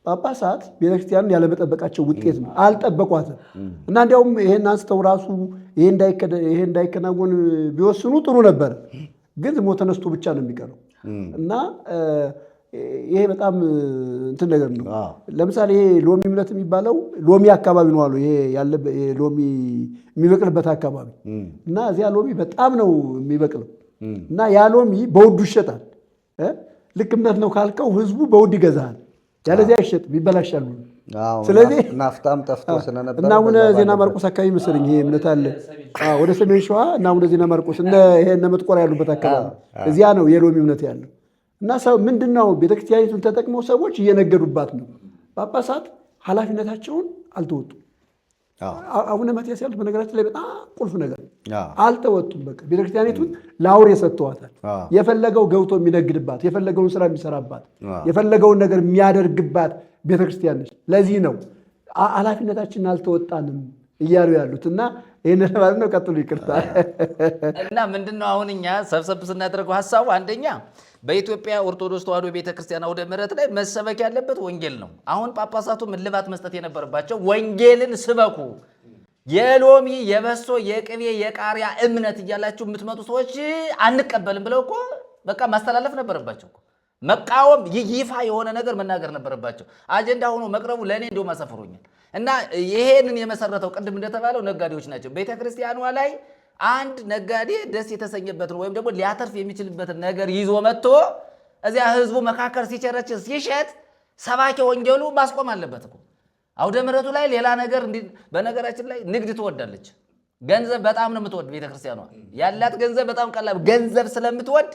ጳጳሳት ቤተክርስቲያንን ያለመጠበቃቸው ውጤት ነው። አልጠበቋትም። እና እንዲያውም ይሄን አንስተው ራሱ ይሄ እንዳይከናወን ቢወስኑ ጥሩ ነበረ። ግን ዝም ብሎ ተነስቶ ብቻ ነው የሚቀረው። እና ይሄ በጣም እንትን ነገር ነው። ለምሳሌ ይሄ ሎሚ እምነት የሚባለው ሎሚ አካባቢ ነው አሉ። ይሄ ያለ ሎሚ የሚበቅልበት አካባቢ እና እዚያ ሎሚ በጣም ነው የሚበቅለው። እና ያ ሎሚ በውዱ ይሸጣል። ልክ እምነት ነው ካልከው ህዝቡ በውድ ይገዛሃል። ያለዚያ አይሸጥም፣ ይበላሻሉ። ስለዚህ ናፍጣም ጠፍቶ ስለነበር እና አቡነ ዜና ማርቆስ አካባቢ መሰለኝ ይሄ እምነት አለ። ወደ ሰሜን ሸዋ እና አቡነ ዜና ማርቆስ ይሄ እነ መጥቆር ያሉበት አካባቢ እዚያ ነው የሎሚ እምነት ያለው። እና ሰው ምንድነው ቤተክርስቲያኒቱን ተጠቅመው ሰዎች እየነገዱባት ነው። ጳጳሳት ኃላፊነታቸውን አልተወጡም። አቡነ ማትያስ ያሉት በነገራችን ላይ በጣም ቁልፍ ነገር አልተወጡም። በቃ ቤተክርስቲያኒቱን ለአውሬ ሰጥተዋታል። የፈለገው ገብቶ የሚነግድባት፣ የፈለገውን ስራ የሚሰራባት፣ የፈለገውን ነገር የሚያደርግባት ቤተክርስቲያን ነች። ለዚህ ነው ኃላፊነታችንን አልተወጣንም እያሉ ያሉት። እና ይህንን ማለት ነው። ቀጥሉ፣ ይቅርታ። እና ምንድነው አሁን እኛ ሰብሰብ ስናደርገው ሀሳቡ አንደኛ በኢትዮጵያ ኦርቶዶክስ ተዋሕዶ ቤተክርስቲያን አውደ ምሕረት ላይ መሰበክ ያለበት ወንጌል ነው። አሁን ጳጳሳቱ እልባት መስጠት የነበረባቸው ወንጌልን ስበኩ፣ የሎሚ የበሶ የቅቤ የቃሪያ እምነት እያላችሁ የምትመጡ ሰዎች አንቀበልም ብለው እኮ በቃ ማስተላለፍ ነበረባቸው። መቃወም ይፋ የሆነ ነገር መናገር ነበረባቸው። አጀንዳ ሆኖ መቅረቡ ለእኔ እንዲሁም አሰፍሮኛል። እና ይሄንን የመሰረተው ቅድም እንደተባለው ነጋዴዎች ናቸው። ቤተክርስቲያኗ ላይ አንድ ነጋዴ ደስ የተሰኘበትን ወይም ደግሞ ሊያተርፍ የሚችልበትን ነገር ይዞ መጥቶ እዚያ ህዝቡ መካከል ሲቸረችር ሲሸጥ ሰባኪ ወንጌሉ ማስቆም አለበት እኮ። አውደ ምሕረቱ ላይ ሌላ ነገር በነገራችን ላይ ንግድ ትወዳለች። ገንዘብ በጣም ነው የምትወድ ቤተክርስቲያኗ። ያላት ገንዘብ በጣም ቀላል ገንዘብ ስለምትወድ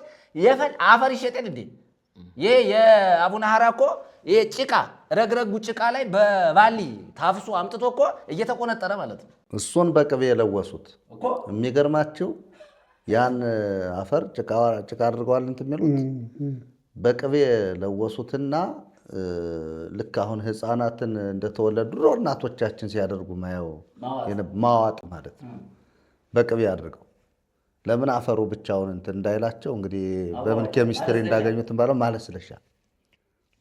አፈር ይሸጣል እንዴ? ይሄ የአቡነ ሐራ እኮ ይሄ ጭቃ ረግረጉ ጭቃ ላይ በባሊ ታፍሶ አምጥቶ እኮ እየተቆነጠረ ማለት ነው። እሱን በቅቤ የለወሱት የሚገርማቸው ያን አፈር ጭቃ አድርገዋል እንትን የሚሉት በቅቤ ለወሱትና ልክ አሁን ህፃናትን እንደተወለዱ ድሮ እናቶቻችን ሲያደርጉ ማየው ማዋጥ ማለት ነው። በቅቤ አድርገው ለምን አፈሩ ብቻውን እንትን እንዳይላቸው እንግዲህ በምን ኬሚስትሪ እንዳገኙት ባለው ማለት ስለሻል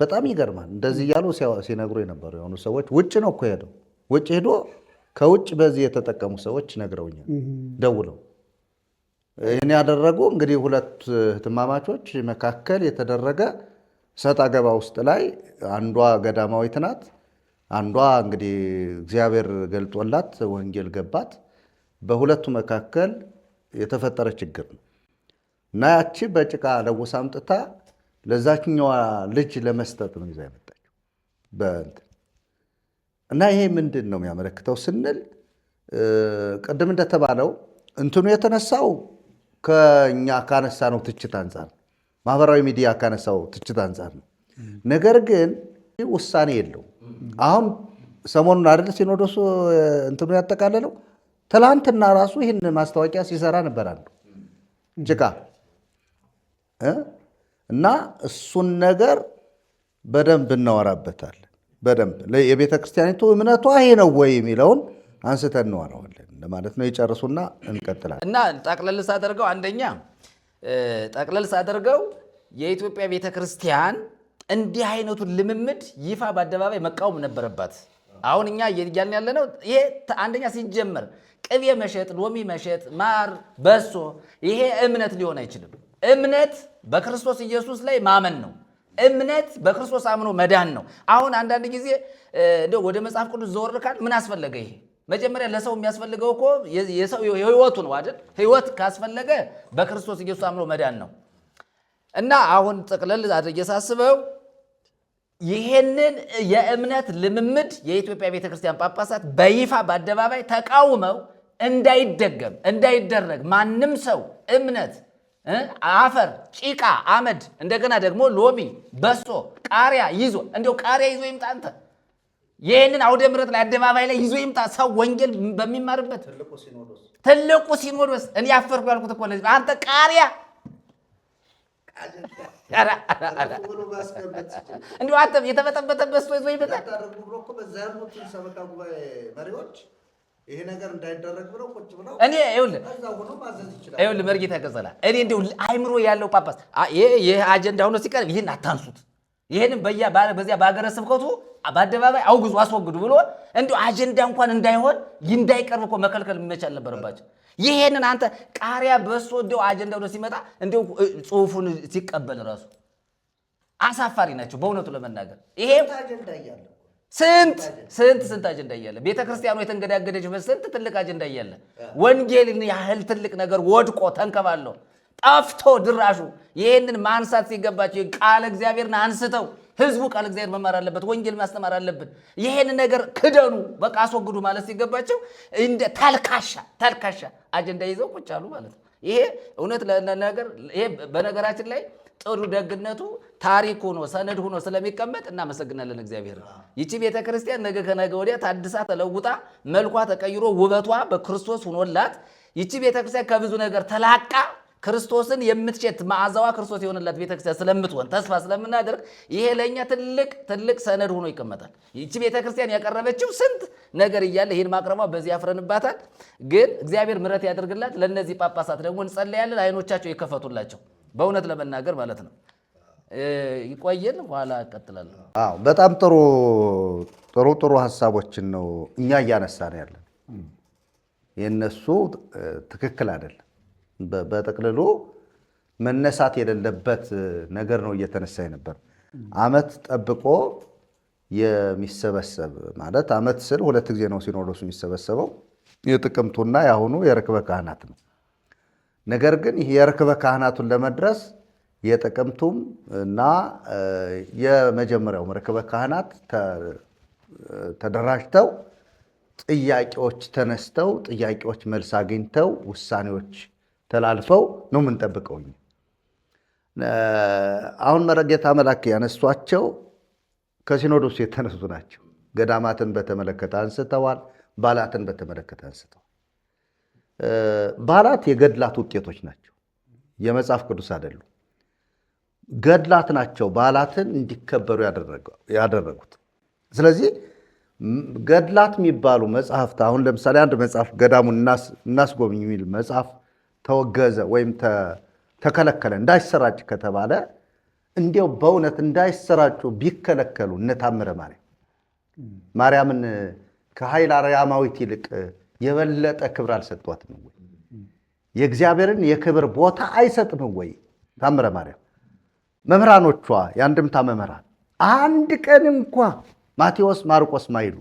በጣም ይገርማል። እንደዚህ እያሉ ሲነግሩ የነበሩ የሆኑ ሰዎች ውጭ ነው እኮ ሄደው ውጭ ሄዶ ከውጭ በዚህ የተጠቀሙ ሰዎች ነግረውኛል ደውለው። ይህን ያደረጉ እንግዲህ ሁለት እህትማማቾች መካከል የተደረገ ሰጣ ገባ ውስጥ ላይ አንዷ ገዳማዊት ናት፣ አንዷ እንግዲህ እግዚአብሔር ገልጦላት ወንጌል ገባት። በሁለቱ መካከል የተፈጠረ ችግር ነው እና ያቺ በጭቃ ለውሳ አምጥታ ለዛችኛዋ ልጅ ለመስጠት ነው ይዛ የመጣችው በእንትን እና ይሄ ምንድን ነው የሚያመለክተው ስንል ቅድም እንደተባለው እንትኑ የተነሳው ከኛ ካነሳ ነው ትችት አንጻር፣ ማህበራዊ ሚዲያ ካነሳው ትችት አንጻር ነው። ነገር ግን ውሳኔ የለው። አሁን ሰሞኑን አይደል ሲኖዶሱ እንትኑ ያጠቃለለው፣ ትላንትና ራሱ ይህን ማስታወቂያ ሲሰራ ነበር አንዱ ጭቃ እና እሱን ነገር በደንብ እናወራበታለን። በደንብ የቤተ ክርስቲያኒቱ እምነቷ ይሄ ነው ወይ የሚለውን አንስተን እንዋራዋለን ለማለት ነው። ይጨርሱና እንቀጥላለን። እና ጠቅለል ሳደርገው አንደኛ ጠቅለል ሳደርገው የኢትዮጵያ ቤተ ክርስቲያን እንዲህ አይነቱን ልምምድ ይፋ በአደባባይ መቃወም ነበረባት። አሁን እኛ እያልን ያለ ነው ይሄ አንደኛ ሲጀመር ቅቤ መሸጥ፣ ሎሚ መሸጥ፣ ማር፣ በሶ ይሄ እምነት ሊሆን አይችልም። እምነት በክርስቶስ ኢየሱስ ላይ ማመን ነው። እምነት በክርስቶስ አምኖ መዳን ነው። አሁን አንዳንድ ጊዜ እንደው ወደ መጽሐፍ ቅዱስ ዘወር ካል ምን አስፈለገ? ይሄ መጀመሪያ ለሰው የሚያስፈልገው እኮ የሰው ህይወቱ ነው አይደል? ህይወት ካስፈለገ በክርስቶስ ኢየሱስ አምኖ መዳን ነው። እና አሁን ጥቅልል አድርጌ ሳስበው ይሄንን የእምነት ልምምድ የኢትዮጵያ ቤተክርስቲያን ጳጳሳት በይፋ በአደባባይ ተቃውመው እንዳይደገም እንዳይደረግ ማንም ሰው እምነት አፈር፣ ጭቃ፣ አመድ እንደገና ደግሞ ሎሚ፣ በሶ፣ ቃሪያ ይዞ እንዲያው ቃሪያ ይዞ ይምጣ። አንተ ይህንን አውደ ምሕረት ላይ አደባባይ ላይ ይዞ ይምጣ። ሰው ወንጌል በሚማርበት ትልቁ ሲኖዶስ እኔ ያፈርኩ ያልኩት እኮ ለዚህ አንተ ቃሪያ እንዲሁ አንተም የተበጠበጠበት ሰው ይዞ ይመጣል። ሰበካ ጉባኤ መሪዎች ይሄ ነገር እንዳይደረግ ብለው ቁጭ ብለው እኔ ይኸውልህ መርጌታ ቀጸላ እኔ እንዲሁ አይምሮ ያለው ጳጳስ ይሄ አጀንዳ ሆኖ ሲቀርብ ይህን አታንሱት፣ ይህንም በዚያ በሀገረ ስብከቱ በአደባባይ አውግዙ አስወግዱ ብሎ እንዲሁ አጀንዳ እንኳን እንዳይሆን እንዳይቀርብ እኮ መከልከል የሚመቻል ነበረባቸው። ይሄንን አንተ ቃሪያ በሶ እንዲሁ አጀንዳ ሆኖ ሲመጣ እንዲሁ ጽሁፉን ሲቀበል ራሱ አሳፋሪ ናቸው በእውነቱ ለመናገር። ይሄ ስንት አጀንዳ እያለ ቤተ ክርስቲያኑ የተንገዳገደችበት ስንት ትልቅ አጀንዳ እያለ ወንጌልን ያህል ትልቅ ነገር ወድቆ ተንከባለው ጠፍቶ ድራሹ ይህንን ማንሳት ሲገባቸው ቃለ እግዚአብሔርን አንስተው ህዝቡ ቃለ እግዚአብሔር መማር አለበት፣ ወንጌል ማስተማር አለብን፣ ይሄን ነገር ክደኑ በቃ አስወግዱ ማለት ሲገባቸው እንደ ተልካሻ አጀንዳ ይዘው ቁጭ አሉ ማለት ነው። ይሄ እውነት ለነገር ይሄ በነገራችን ላይ ጥሩ ደግነቱ ታሪክ ሆኖ ሰነድ ሆኖ ስለሚቀመጥ እናመሰግናለን እግዚአብሔር። ይቺ ቤተክርስቲያን ነገ ከነገ ወዲያ ታድሳ ተለውጣ መልኳ ተቀይሮ ውበቷ በክርስቶስ ሆኖላት ይቺ ቤተክርስቲያን ከብዙ ነገር ተላቃ ክርስቶስን የምትሸት መዓዛዋ ክርስቶስ የሆነላት ቤተክርስቲያን ስለምትሆን ተስፋ ስለምናደርግ ይሄ ለእኛ ትልቅ ሰነድ ሆኖ ይቀመጣል። ይቺ ቤተክርስቲያን ያቀረበችው ስንት ነገር እያለ ይህን ማቅረቧ በዚህ ያፍረንባታል። ግን እግዚአብሔር ምሕረት ያደርግላት። ለእነዚህ ጳጳሳት ደግሞ እንጸለያለን፣ አይኖቻቸው ይከፈቱላቸው በእውነት ለመናገር ማለት ነው። ይቆየን፣ ኋላ እቀጥላለሁ። በጣም ጥሩ ሀሳቦችን ነው እኛ እያነሳን ያለን። የእነሱ ትክክል አይደለም። በጥቅልሉ መነሳት የሌለበት ነገር ነው እየተነሳ ነበር። ዓመት ጠብቆ የሚሰበሰብ ማለት ዓመት ስል 2 ጊዜ ነው ሲኖዶሱ የሚሰበሰበው፣ የጥቅምቱና የአሁኑ የርክበ ካህናት ነው። ነገር ግን ይህ የርክበ ካህናቱን ለመድረስ የጥቅምቱም እና የመጀመሪያው ርክበ ካህናት ተደራጅተው ጥያቄዎች ተነስተው ጥያቄዎች መልስ አግኝተው ውሳኔዎች ተላልፈው ነው የምንጠብቀው። አሁን መርጌታ መላክ ያነሷቸው ከሲኖዶሱ የተነሱ ናቸው። ገዳማትን በተመለከተ አንስተዋል። በዓላትን በተመለከተ አንስተዋል። በዓላት የገድላት ውጤቶች ናቸው፣ የመጽሐፍ ቅዱስ አይደሉም። ገድላት ናቸው በዓላትን እንዲከበሩ ያደረጉት። ስለዚህ ገድላት የሚባሉ መጽሐፍት አሁን ለምሳሌ አንድ መጽሐፍ ገዳሙን እናስጎብኝ የሚል መጽሐፍ ተወገዘ ወይም ተከለከለ እንዳይሰራጭ ከተባለ እንዲያው በእውነት እንዳይሰራጩ ቢከለከሉ እነ ታምረ ማርያምን ከኃይል አርያማዊት ይልቅ የበለጠ ክብር አልሰጧትም ወይ? የእግዚአብሔርን የክብር ቦታ አይሰጥም ወይ? ታምረ ማርያም መምህራኖቿ የአንድምታ መምህራን አንድ ቀን እንኳ ማቴዎስ ማርቆስ ማይሉ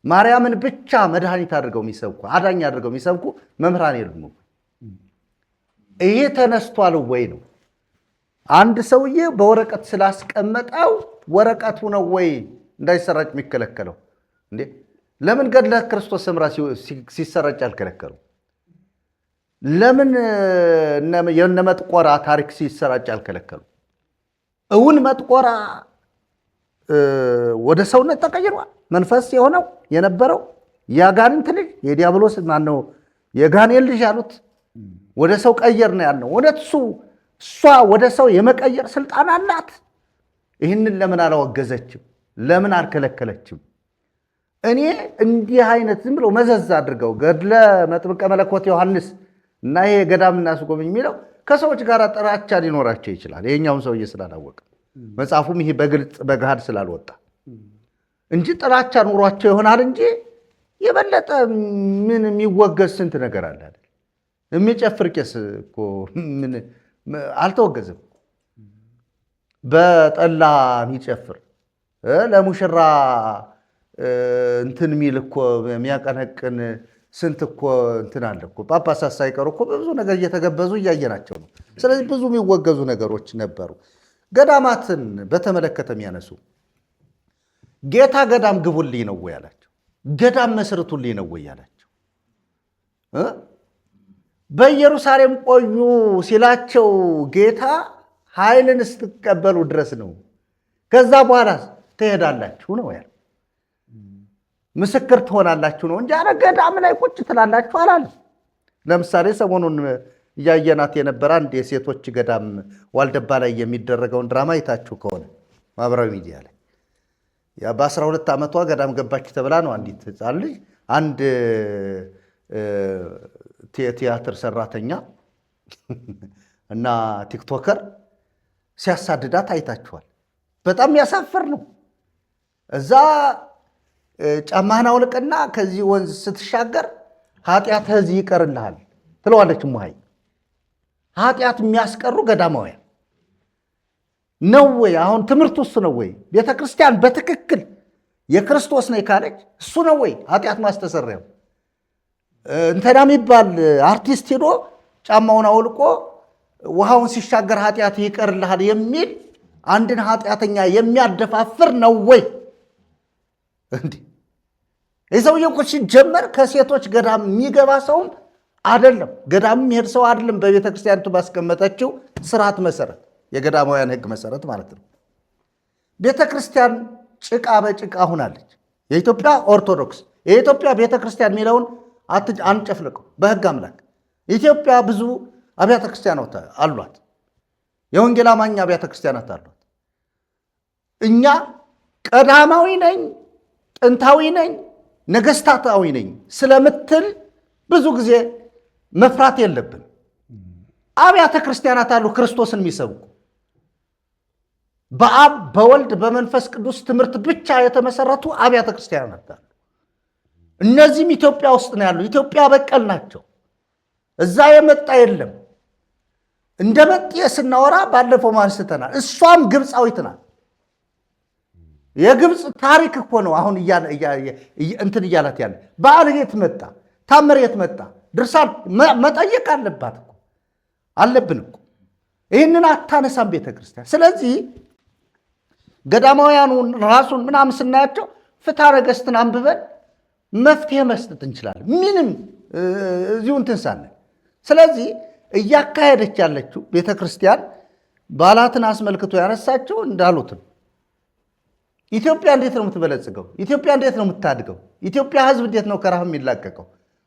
ማርያምን ብቻ መድኃኒት አድርገው የሚሰብኩ አዳኝ አድርገው የሚሰብኩ መምህራን የሉም። ይሄ ተነስቷል ወይ ነው? አንድ ሰውዬ በወረቀት ስላስቀመጠው ወረቀቱ ነው ወይ እንዳይሰራጭ የሚከለከለው? እንዴ ለምን ገድለ ክርስቶስ ሰምራ ሲሰራጭ አልከለከሉ? ለምን የነ መጥቆራ ታሪክ ሲሰራጭ አልከለከሉ? እውን መጥቆራ ወደ ሰውነት ተቀይሯል። መንፈስ የሆነው የነበረው የአጋንንት ልጅ የዲያብሎስ ማነው የጋኔል ልጅ ያሉት ወደ ሰው ቀየር ነው ያልነው። እውነት እሷ ወደ ሰው የመቀየር ስልጣን አላት። ይህንን ለምን አላወገዘችም? ለምን አልከለከለችም? እኔ እንዲህ አይነት ዝም ብለው መዘዝ አድርገው ገድለ መጥምቀ መለኮት ዮሐንስ እና ይሄ ገዳም እናስጎብኝ የሚለው ከሰዎች ጋር ጥላቻ ሊኖራቸው ይችላል። ይሄኛውን ሰውዬ ስላላወቀ መጽሐፉም ይሄ በግልጽ በገሃድ ስላልወጣ እንጂ ጥላቻ ኑሯቸው ይሆናል እንጂ የበለጠ ምን የሚወገዝ ስንት ነገር አለ አይደል? የሚጨፍር ቄስ እኮ ምን አልተወገዘም። በጠላ የሚጨፍር ለሙሽራ እንትን የሚል እኮ የሚያቀነቅን ስንት እኮ እንትን አለ እኮ። ጳጳሳት ሳይቀሩ እኮ በብዙ ነገር እየተገበዙ እያየናቸው ነው። ስለዚህ ብዙ የሚወገዙ ነገሮች ነበሩ። ገዳማትን በተመለከተ የሚያነሱ ጌታ ገዳም ግቡልኝ ነው ወይ ያላቸው? ገዳም መስርቱልኝ ነው ወይ ያላቸው? በኢየሩሳሌም ቆዩ ሲላቸው ጌታ ኃይልን ስትቀበሉ ድረስ ነው፣ ከዛ በኋላ ትሄዳላችሁ ነው ያለው። ምስክር ትሆናላችሁ ነው እንጂ አረ ገዳም ላይ ቁጭ ትላላችሁ አላለም። ለምሳሌ ሰሞኑን እያየናት የነበረ አንድ የሴቶች ገዳም ዋልደባ ላይ የሚደረገውን ድራማ አይታችሁ ከሆነ ማህበራዊ ሚዲያ ላይ በ12 ዓመቷ ገዳም ገባች ተብላ ነው አንዲት ሕፃን ልጅ አንድ ቲያትር ሰራተኛ እና ቲክቶከር ሲያሳድዳት አይታችኋል። በጣም ያሳፍር ነው። እዛ ጫማህን አውልቅና ከዚህ ወንዝ ስትሻገር ኃጢአትህ እዚህ ይቀርልሃል ትለዋለች እሙሃይ። ኃጢአት የሚያስቀሩ ገዳማውያን ነው ወይ? አሁን ትምህርቱ እሱ ነው ወይ? ቤተ ክርስቲያን በትክክል የክርስቶስ ነኝ ካለች እሱ ነው ወይ ኃጢአት ማስተሰሪያው? እንትና የሚባል አርቲስት ሄዶ ጫማውን አውልቆ ውሃውን ሲሻገር ኃጢአት ይቀርልሃል የሚል አንድን ኃጢአተኛ የሚያደፋፍር ነው ወይ? እንዲህ የሰውዬ እኮ ሲጀመር ከሴቶች ገዳም የሚገባ ሰውም አይደለም፣ ገዳም የሚሄድ ሰው አይደለም። በቤተ ክርስቲያኒቱ ባስቀመጠችው ስርዓት መሰረት፣ የገዳማውያን ሕግ መሰረት ማለት ነው። ቤተ ክርስቲያን ጭቃ በጭቃ ሆናለች። የኢትዮጵያ ኦርቶዶክስ የኢትዮጵያ ቤተ ክርስቲያን የሚለውን አንጨፍልቀው። በሕግ አምላክ ኢትዮጵያ ብዙ አብያተ ክርስቲያናት አሏት። የወንጌል አማኝ አብያተ ክርስቲያናት አሏት። እኛ ቀዳማዊ ነኝ፣ ጥንታዊ ነኝ፣ ነገስታታዊ ነኝ ስለምትል ብዙ ጊዜ መፍራት የለብን። አብያተ ክርስቲያናት አሉ ክርስቶስን የሚሰብኩ በአብ በወልድ በመንፈስ ቅዱስ ትምህርት ብቻ የተመሰረቱ አብያተ ክርስቲያናት አሉ። እነዚህም ኢትዮጵያ ውስጥ ነው ያሉ። ኢትዮጵያ በቀል ናቸው። እዛ የመጣ የለም። እንደ መጤ ስናወራ ባለፈው አንስተናል። እሷም ግብፃዊት ናት። የግብፅ ታሪክ እኮ ነው አሁን እንትን እያላት ያለ። በዓል የት መጣ? ታምር የት መጣ? ድርሳን መጠየቅ አለባት እኮ አለብን እኮ። ይህንን አታነሳም ቤተ ክርስቲያን። ስለዚህ ገዳማውያኑን ራሱን ምናምን ስናያቸው ፍትሐ ነገሥትን አንብበን መፍትሄ መስጠት እንችላለን። ምንም እዚሁ እንትን ሳለን። ስለዚህ እያካሄደች ያለችው ቤተ ክርስቲያን በዓላትን አስመልክቶ ያነሳቸው እንዳሉትም ኢትዮጵያ እንዴት ነው የምትበለጽገው? ኢትዮጵያ እንዴት ነው የምታድገው? ኢትዮጵያ ሕዝብ እንዴት ነው ከረሃብ የሚላቀቀው?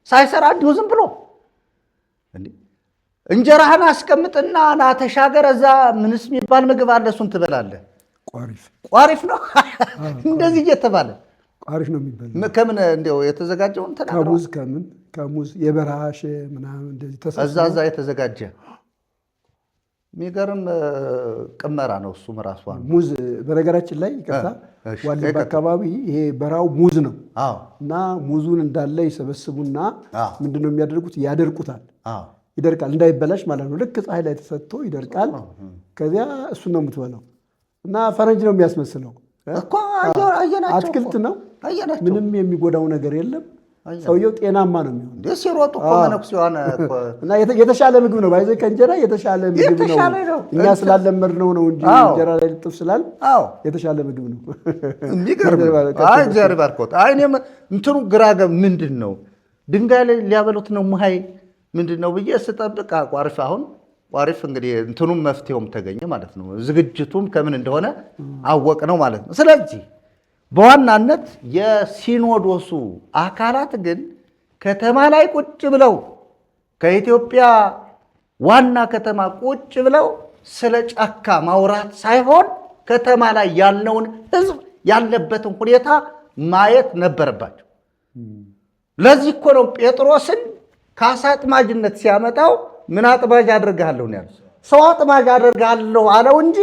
ሳይሰራ እንዲሁ ዝም ብሎ እንጀራህን አስቀምጥና ና ተሻገር፣ እዛ ምንስ የሚባል ምግብ አለ እሱን ትበላለህ። ቋሪፍ ነው እንደዚህ እየተባለ ቋሪፍ ነው የሚባል ከምን እንዲያው የተዘጋጀውን ከሙዝ የበረሃሽ ምናምን እንደዚህ እዛ የተዘጋጀ የሚገርም ቅመራ ነው። እሱም ራሱ ሙዝ በነገራችን ላይ ይቀጣ ዋልባ አካባቢ ይሄ በራው ሙዝ ነው እና ሙዙን እንዳለ ይሰበስቡና ምንድነው የሚያደርጉት? ያደርቁታል። ይደርቃል እንዳይበላሽ ማለት ነው። ልክ ፀሐይ ላይ ተሰጥቶ ይደርቃል። ከዚያ እሱን ነው የምትበላው እና ፈረንጅ ነው የሚያስመስለው እኮ አየናቸው። አትክልት ነው፣ ምንም የሚጎዳው ነገር የለም። ሰውየው ጤናማ ነው የሚሆነው። ደስ ይሮጡ እኮ መነኩሴ የሆነ እና የተሻለ ምግብ ነው። ባይዘ ከእንጀራ የተሻለ ምግብ ነው። እኛ ስላልለመድነው ነው እንጂ እንጀራ ላይ ልጥፍ ስላል የተሻለ ምግብ ነው። እግዚአብሔር ባርኮት። እኔም እንትኑ ግራ ምንድን ነው ድንጋይ ላይ ሊያበሉት ነው ሙሃይ ምንድን ነው ብዬ ስጠብቅ ቋሪፍ አሁን ቋሪፍ እንግዲህ እንትኑም መፍትሄውም ተገኘ ማለት ነው። ዝግጅቱም ከምን እንደሆነ አወቅ ነው ማለት ነው። ስለዚህ በዋናነት የሲኖዶሱ አካላት ግን ከተማ ላይ ቁጭ ብለው ከኢትዮጵያ ዋና ከተማ ቁጭ ብለው ስለ ጫካ ማውራት ሳይሆን ከተማ ላይ ያለውን ሕዝብ ያለበትን ሁኔታ ማየት ነበረባቸው። ለዚህ እኮ ነው ጴጥሮስን ከአሳ አጥማጅነት ሲያመጣው ምን አጥማጅ አድርግሃለሁ ነው ያለው። ሰው አጥማጅ አድርግሃለሁ አለው እንጂ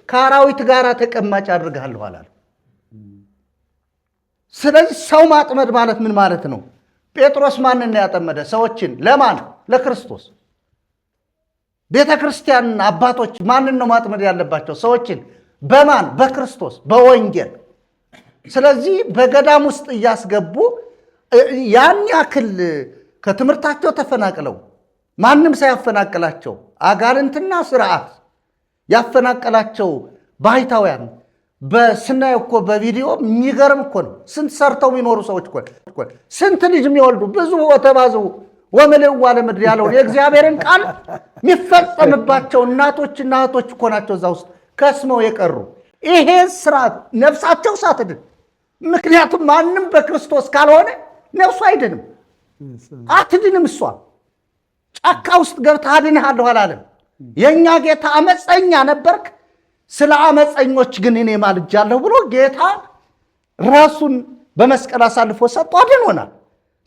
ከአራዊት ጋር ተቀማጭ አድርግሃለሁ አላለው። ስለዚህ ሰው ማጥመድ ማለት ምን ማለት ነው? ጴጥሮስ ማንን ያጠመደ? ሰዎችን። ለማን? ለክርስቶስ። ቤተ ክርስቲያን አባቶች ማንን ነው ማጥመድ ያለባቸው? ሰዎችን። በማን? በክርስቶስ፣ በወንጌል። ስለዚህ በገዳም ውስጥ እያስገቡ ያን ያክል ከትምህርታቸው ተፈናቅለው ማንም ሳያፈናቅላቸው አጋንንትና ስርዓት ያፈናቀላቸው ባሕታውያን በስናይ እኮ በቪዲዮ የሚገርም እኮ ነው። ስንት ሰርተው የሚኖሩ ሰዎች እኮ ስንት ልጅ የሚወልዱ ብዙ ወተባዙ ወምልእዋ ለምድር ያለውን የእግዚአብሔርን ቃል የሚፈጸምባቸው እናቶችና እህቶች እኮ ናቸው እዛ ውስጥ ከስመው የቀሩ። ይሄ ስርዓት ነፍሳቸው ሳትድን፣ ምክንያቱም ማንም በክርስቶስ ካልሆነ ነፍሱ አይድንም፣ አትድንም። እሷ ጫካ ውስጥ ገብተህ አድንሃለሁ አላለም። የእኛ ጌታ አመፀኛ ነበርክ፣ ስለ አመፀኞች ግን እኔ ማልጃለሁ ብሎ ጌታ ራሱን በመስቀል አሳልፎ ሰጥቶ አድኖናል።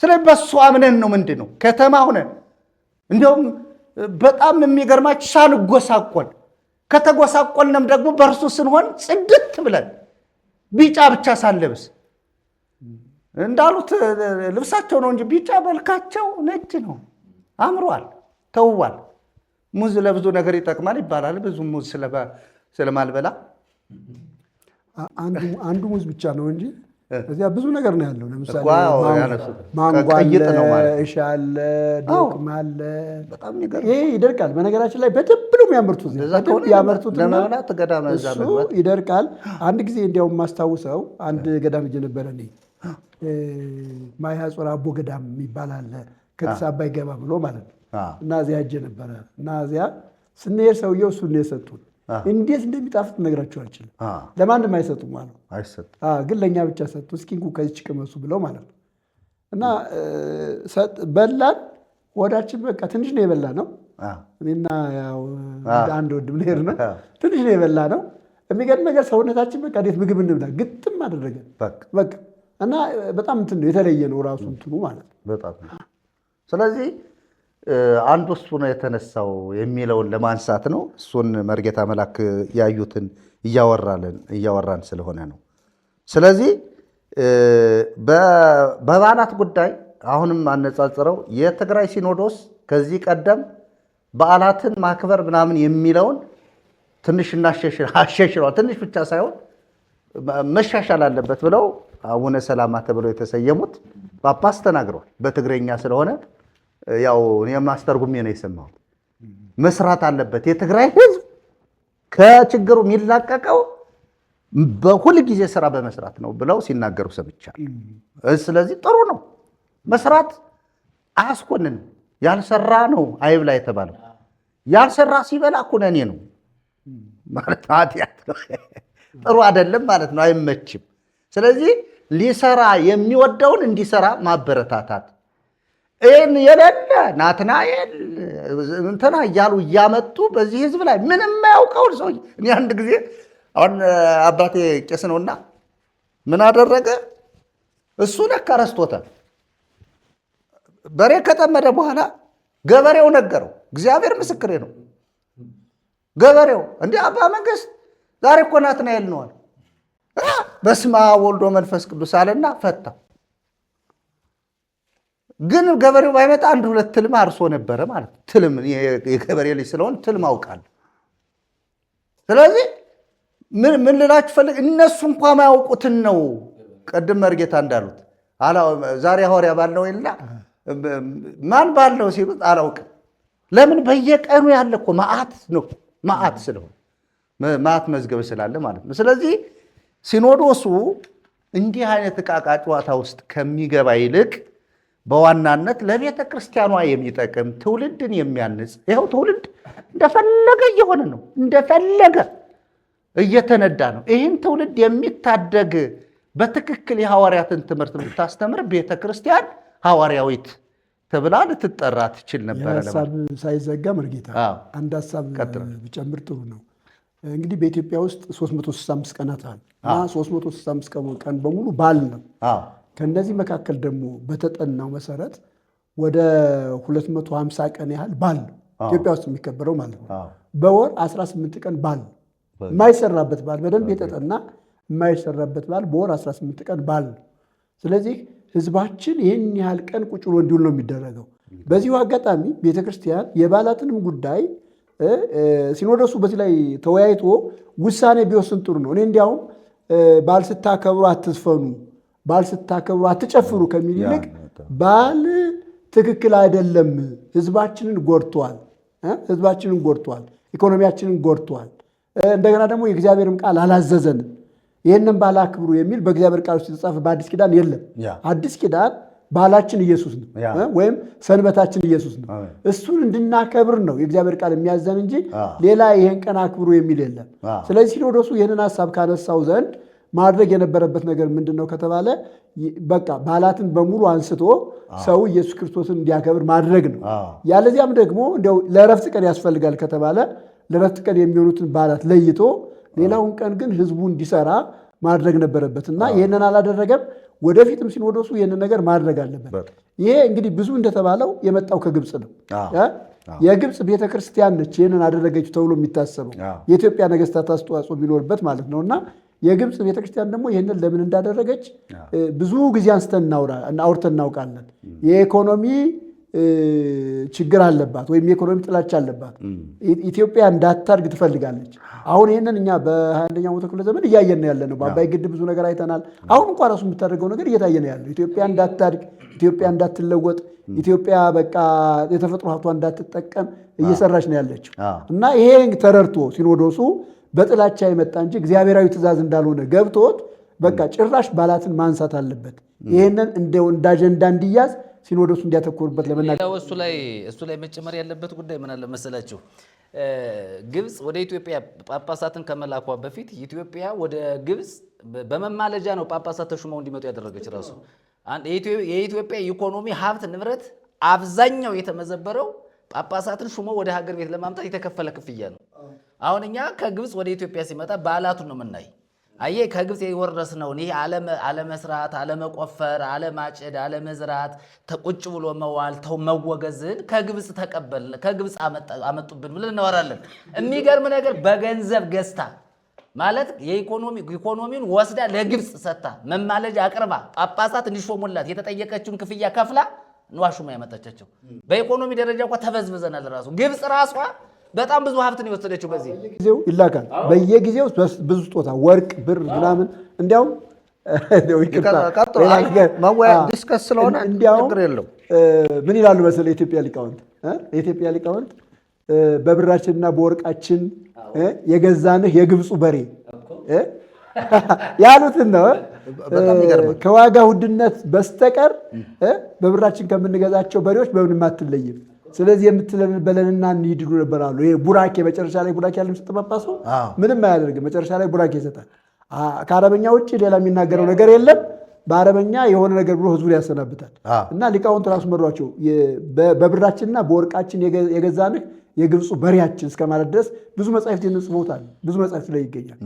ስለዚህ በሱ አምነን ነው ምንድን ነው ከተማ ሆነን እንዲሁም በጣም የሚገርማችሁ ሳንጎሳቆል ከተጎሳቆልንም ደግሞ በእርሱ ስንሆን ጽድት ብለን ቢጫ ብቻ ሳንለብስ እንዳሉት ልብሳቸው ነው እንጂ ቢጫ መልካቸው ነጭ ነው፣ አምሯል፣ ተውቧል። ሙዝ ለብዙ ነገር ይጠቅማል ይባላል። ብዙ ሙዝ ስለማልበላ አንዱ ሙዝ ብቻ ነው እንጂ እዚያ ብዙ ነገር ነው ያለው። ለምሳሌ ማንጎ አለ፣ እሺ አለ፣ ዶቅማ አለ። ይሄ ይደርቃል። በነገራችን ላይ በደንብ ነው የሚያመርቱት። እሱ ይደርቃል። አንድ ጊዜ እንዲያውም የማስታውሰው አንድ ገዳም ሄጄ ነበረ እኔ ማይ ሐጾር አቦ ገዳም የሚባል አለ ከአዲስ አበባ ይገባ ብሎ ማለት ነው። እና እዚያ ሄጄ ነበረ እና እዚያ ስንሄድ ሰውየው እሱን ነው የሰጡን። እንዴት እንደሚጣፍጥ ነግራችሁ አልችልም። ለማንም አይሰጡም ማለት ነው፣ ግን ለእኛ ብቻ ሰጡ። እስኪ እንኩ ከዚች ቅመሱ ብለው ማለት ነው። እና በላን። ወዳችን በቃ ትንሽ ነው የበላ ነው። እኔና ያው አንድ ወንድም ልሄድ ነው ትንሽ ነው የበላ ነው። የሚገርም ነገር ሰውነታችን በቃ እንዴት ምግብ እንብላ ግጥም አደረገ በቃ። እና በጣም እንትን ነው የተለየ ነው ራሱ እንትኑ ማለት ነው በጣም። ስለዚህ አንዱ እሱ ነው የተነሳው የሚለውን ለማንሳት ነው። እሱን መርጌታ መላክ ያዩትን እያወራን ስለሆነ ነው። ስለዚህ በበዓላት ጉዳይ አሁንም አነጻጽረው የትግራይ ሲኖዶስ ከዚህ ቀደም በዓላትን ማክበር ምናምን የሚለውን ትንሽ አሻሽለዋል። ትንሽ ብቻ ሳይሆን መሻሻል አለበት ብለው አቡነ ሰላማ ተብለው የተሰየሙት ጳጳስ ተናግረዋል። በትግረኛ ስለሆነ ያው የማስተርጉሜ ነው የሰማሁት። መስራት አለበት የትግራይ ሕዝብ ከችግሩ የሚላቀቀው በሁል ጊዜ ስራ በመስራት ነው ብለው ሲናገሩ ሰምቻለሁ። ስለዚህ ጥሩ ነው መስራት፣ አያስኮንንም። ያልሰራ ነው አይብላ የተባለው። ያልሰራ ሲበላ ኩነኔ ነው ማለት ኃጢአት ነው። ጥሩ አይደለም ማለት ነው፣ አይመችም። ስለዚህ ሊሰራ የሚወደውን እንዲሰራ ማበረታታት ይህን የሌለ ናትናኤል እንትና እያሉ እያመጡ በዚህ ህዝብ ላይ ምንም የማያውቀውን ሰው እኔ አንድ ጊዜ አሁን አባቴ ቄስ ነውና ምን አደረገ እሱ ለካ ረስቶታል። በሬ ከጠመደ በኋላ ገበሬው ነገረው። እግዚአብሔር ምስክሬ ነው። ገበሬው እንዲህ አባ መንግስት ዛሬ እኮ ናትናኤል ነዋል። በስመ አብ ወልድ ወመንፈስ ቅዱስ አለና ፈታ። ግን ገበሬው ባይመጣ አንድ ሁለት ትልም አርሶ ነበረ ማለት ነው። ትልም የገበሬ ልጅ ስለሆን ትልም አውቃለሁ። ስለዚህ ምን ልላችሁ ፈልግ እነሱ እንኳ ማያውቁትን ነው። ቀድም መርጌታ እንዳሉት ዛሬ ሐዋርያ ባልነው ይልና ማን ባልነው ሲሉት አላውቅም። ለምን በየቀኑ ያለ እኮ መዓት ነው። መዓት ስለሆነ መዓት መዝገብ ስላለ ማለት ነው። ስለዚህ ሲኖዶሱ እንዲህ አይነት ዕቃቃ ጨዋታ ውስጥ ከሚገባ ይልቅ በዋናነት ለቤተ ክርስቲያኗ የሚጠቅም ትውልድን የሚያንጽ ይኸው ትውልድ እንደፈለገ እየሆነ ነው፣ እንደፈለገ እየተነዳ ነው። ይህን ትውልድ የሚታደግ በትክክል የሐዋርያትን ትምህርት የምታስተምር ቤተ ክርስቲያን ሐዋርያዊት ተብላ ልትጠራ ትችል ነበረ። ሀሳብ ሳይዘጋ መርጌታ አንድ ሀሳብ ብጨምር ጥሩ ነው። እንግዲህ በኢትዮጵያ ውስጥ 365 ቀናት አሉ እና 365 ቀን በሙሉ በዓል ነው። ከነዚህ መካከል ደግሞ በተጠናው መሰረት ወደ 250 ቀን ያህል በዓል ነው ኢትዮጵያ ውስጥ የሚከበረው ማለት ነው። በወር 18 ቀን በዓል ነው። የማይሰራበት በዓል በደንብ የተጠና የማይሰራበት በዓል በወር 18 ቀን በዓል ነው። ስለዚህ ህዝባችን ይህን ያህል ቀን ቁጭ ብሎ እንዲውል ነው የሚደረገው። በዚሁ አጋጣሚ ቤተክርስቲያን የበዓላትንም ጉዳይ ሲኖዶሱ በዚህ ላይ ተወያይቶ ውሳኔ ቢወስን ጥሩ ነው። እኔ እንዲያውም በዓል ስታከብሩ አትዝፈኑ፣ በዓል ስታከብሩ አትጨፍሩ ከሚል ይልቅ በዓል ትክክል አይደለም፣ ህዝባችንን ጎድቷል፣ ኢኮኖሚያችንን ጎድቷል። እንደገና ደግሞ የእግዚአብሔርም ቃል አላዘዘንም ይህንን በዓል አክብሩ የሚል በእግዚአብሔር ቃል ውስጥ የተጻፈ በአዲስ ኪዳን የለም። አዲስ ኪዳን ባህላችን ኢየሱስ ነው ወይም ሰንበታችን ኢየሱስ ነው። እሱን እንድናከብር ነው የእግዚአብሔር ቃል የሚያዘን እንጂ ሌላ ይህን ቀን አክብሩ የሚል የለም። ስለዚህ ሲኖዶሱ ይህንን ሀሳብ ካነሳው ዘንድ ማድረግ የነበረበት ነገር ምንድን ነው ከተባለ በቃ በዓላትን በሙሉ አንስቶ ሰው ኢየሱስ ክርስቶስን እንዲያከብር ማድረግ ነው። ያለዚያም ደግሞ እንደው ለእረፍት ቀን ያስፈልጋል ከተባለ ለእረፍት ቀን የሚሆኑትን በዓላት ለይቶ ሌላውን ቀን ግን ህዝቡ እንዲሰራ ማድረግ ነበረበት እና ይህንን አላደረገም። ወደፊትም ሲኖዶሱ ይህንን ነገር ማድረግ አለበት። ይሄ እንግዲህ ብዙ እንደተባለው የመጣው ከግብፅ ነው። የግብፅ ቤተክርስቲያን ነች ይህንን አደረገች ተብሎ የሚታሰበው የኢትዮጵያ ነገስታት አስተዋጽኦ ቢኖርበት ማለት ነው እና የግብፅ ቤተክርስቲያን ደግሞ ይህንን ለምን እንዳደረገች ብዙ ጊዜ አንስተን አውርተን እናውቃለን። የኢኮኖሚ ችግር አለባት ወይም የኢኮኖሚ ጥላቻ አለባት። ኢትዮጵያ እንዳታድግ ትፈልጋለች። አሁን ይህንን እኛ በ21ኛው መቶ ክፍለ ዘመን እያየን ያለ ነው። በአባይ ግድብ ብዙ ነገር አይተናል። አሁን እንኳን ራሱ የምታደርገው ነገር እየታየ ነው ያለው። ኢትዮጵያ እንዳታድግ፣ ኢትዮጵያ እንዳትለወጥ፣ ኢትዮጵያ በቃ የተፈጥሮ ሀብቷ እንዳትጠቀም እየሰራች ነው ያለችው እና ይሄ ተረድቶ ሲኖዶሱ በጥላቻ የመጣ እንጂ እግዚአብሔራዊ ትእዛዝ እንዳልሆነ ገብቶት በቃ ጭራሽ በዓላትን ማንሳት አለበት። ይህንን እንደ አጀንዳ እንዲያዝ ሲኖዶሱ እንዲያተኮሩበት ለመናገር እሱ ላይ መጨመር ያለበት ጉዳይ ምን አለ መሰላችሁ? ግብፅ ወደ ኢትዮጵያ ጳጳሳትን ከመላኳ በፊት ኢትዮጵያ ወደ ግብፅ በመማለጃ ነው ጳጳሳት ተሹመው እንዲመጡ ያደረገች። ራሱ የኢትዮጵያ ኢኮኖሚ ሀብት ንብረት አብዛኛው የተመዘበረው ጳጳሳትን ሹመው ወደ ሀገር ቤት ለማምጣት የተከፈለ ክፍያ ነው። አሁን እኛ ከግብፅ ወደ ኢትዮጵያ ሲመጣ በዓላቱን ነው የምናይ። አየ ከግብፅ የወረስነውን ይሄ አለመስራት፣ አለመቆፈር፣ አለማጨድ፣ አለመዝራት፣ ቁጭ ብሎ መዋል፣ መወገዝን ከግብፅ ተቀበልን፣ ከግብፅ አመጡብን ብለን እናወራለን። የሚገርም ነገር በገንዘብ ገዝታ ማለት የኢኮኖሚውን ወስዳ ለግብፅ ሰጥታ መማለጃ አቅርባ ጳጳሳት እንዲሾሙላት የተጠየቀችውን ክፍያ ከፍላ ንዋሹማ ያመጣቻቸው። በኢኮኖሚ ደረጃ እንኳ ተበዝብዘናል። ራሱ ግብፅ ራሷ በጣም ብዙ ሀብትን የወሰደችው በዚህ ጊዜው ይላካል። በየጊዜው ብዙ ስጦታ ወርቅ፣ ብር ምናምን እንዲያውም ዲስከስ ስለሆነ ችግር የለውም። ምን ይላሉ መሰለህ የኢትዮጵያ ሊቃውንት በብራችንና በወርቃችን የገዛንህ የግብፁ በሬ ያሉትን ነው። ከዋጋ ውድነት በስተቀር በብራችን ከምንገዛቸው በሬዎች በምንም አትለይም። ስለዚህ የምትበለንና እንሂድ ይሉ ነበር አሉ። ይሄ ቡራኬ መጨረሻ ላይ ቡራኬ ያለ ስትጳጳሱ ምንም አያደርግም። መጨረሻ ላይ ቡራኬ ይሰጣል። ከአረበኛ ውጭ ሌላ የሚናገረው ነገር የለም። በአረበኛ የሆነ ነገር ብሎ ህዝቡን ያሰናብታል። እና ሊቃውንት ራሱ መሯቸው በብራችንና በወርቃችን የገዛንህ የግብፁ በሬያችን እስከ ማለት ድረስ ብዙ መጻሕፍት ጽፈውታል። ብዙ መጻሕፍት ላይ ይገኛል።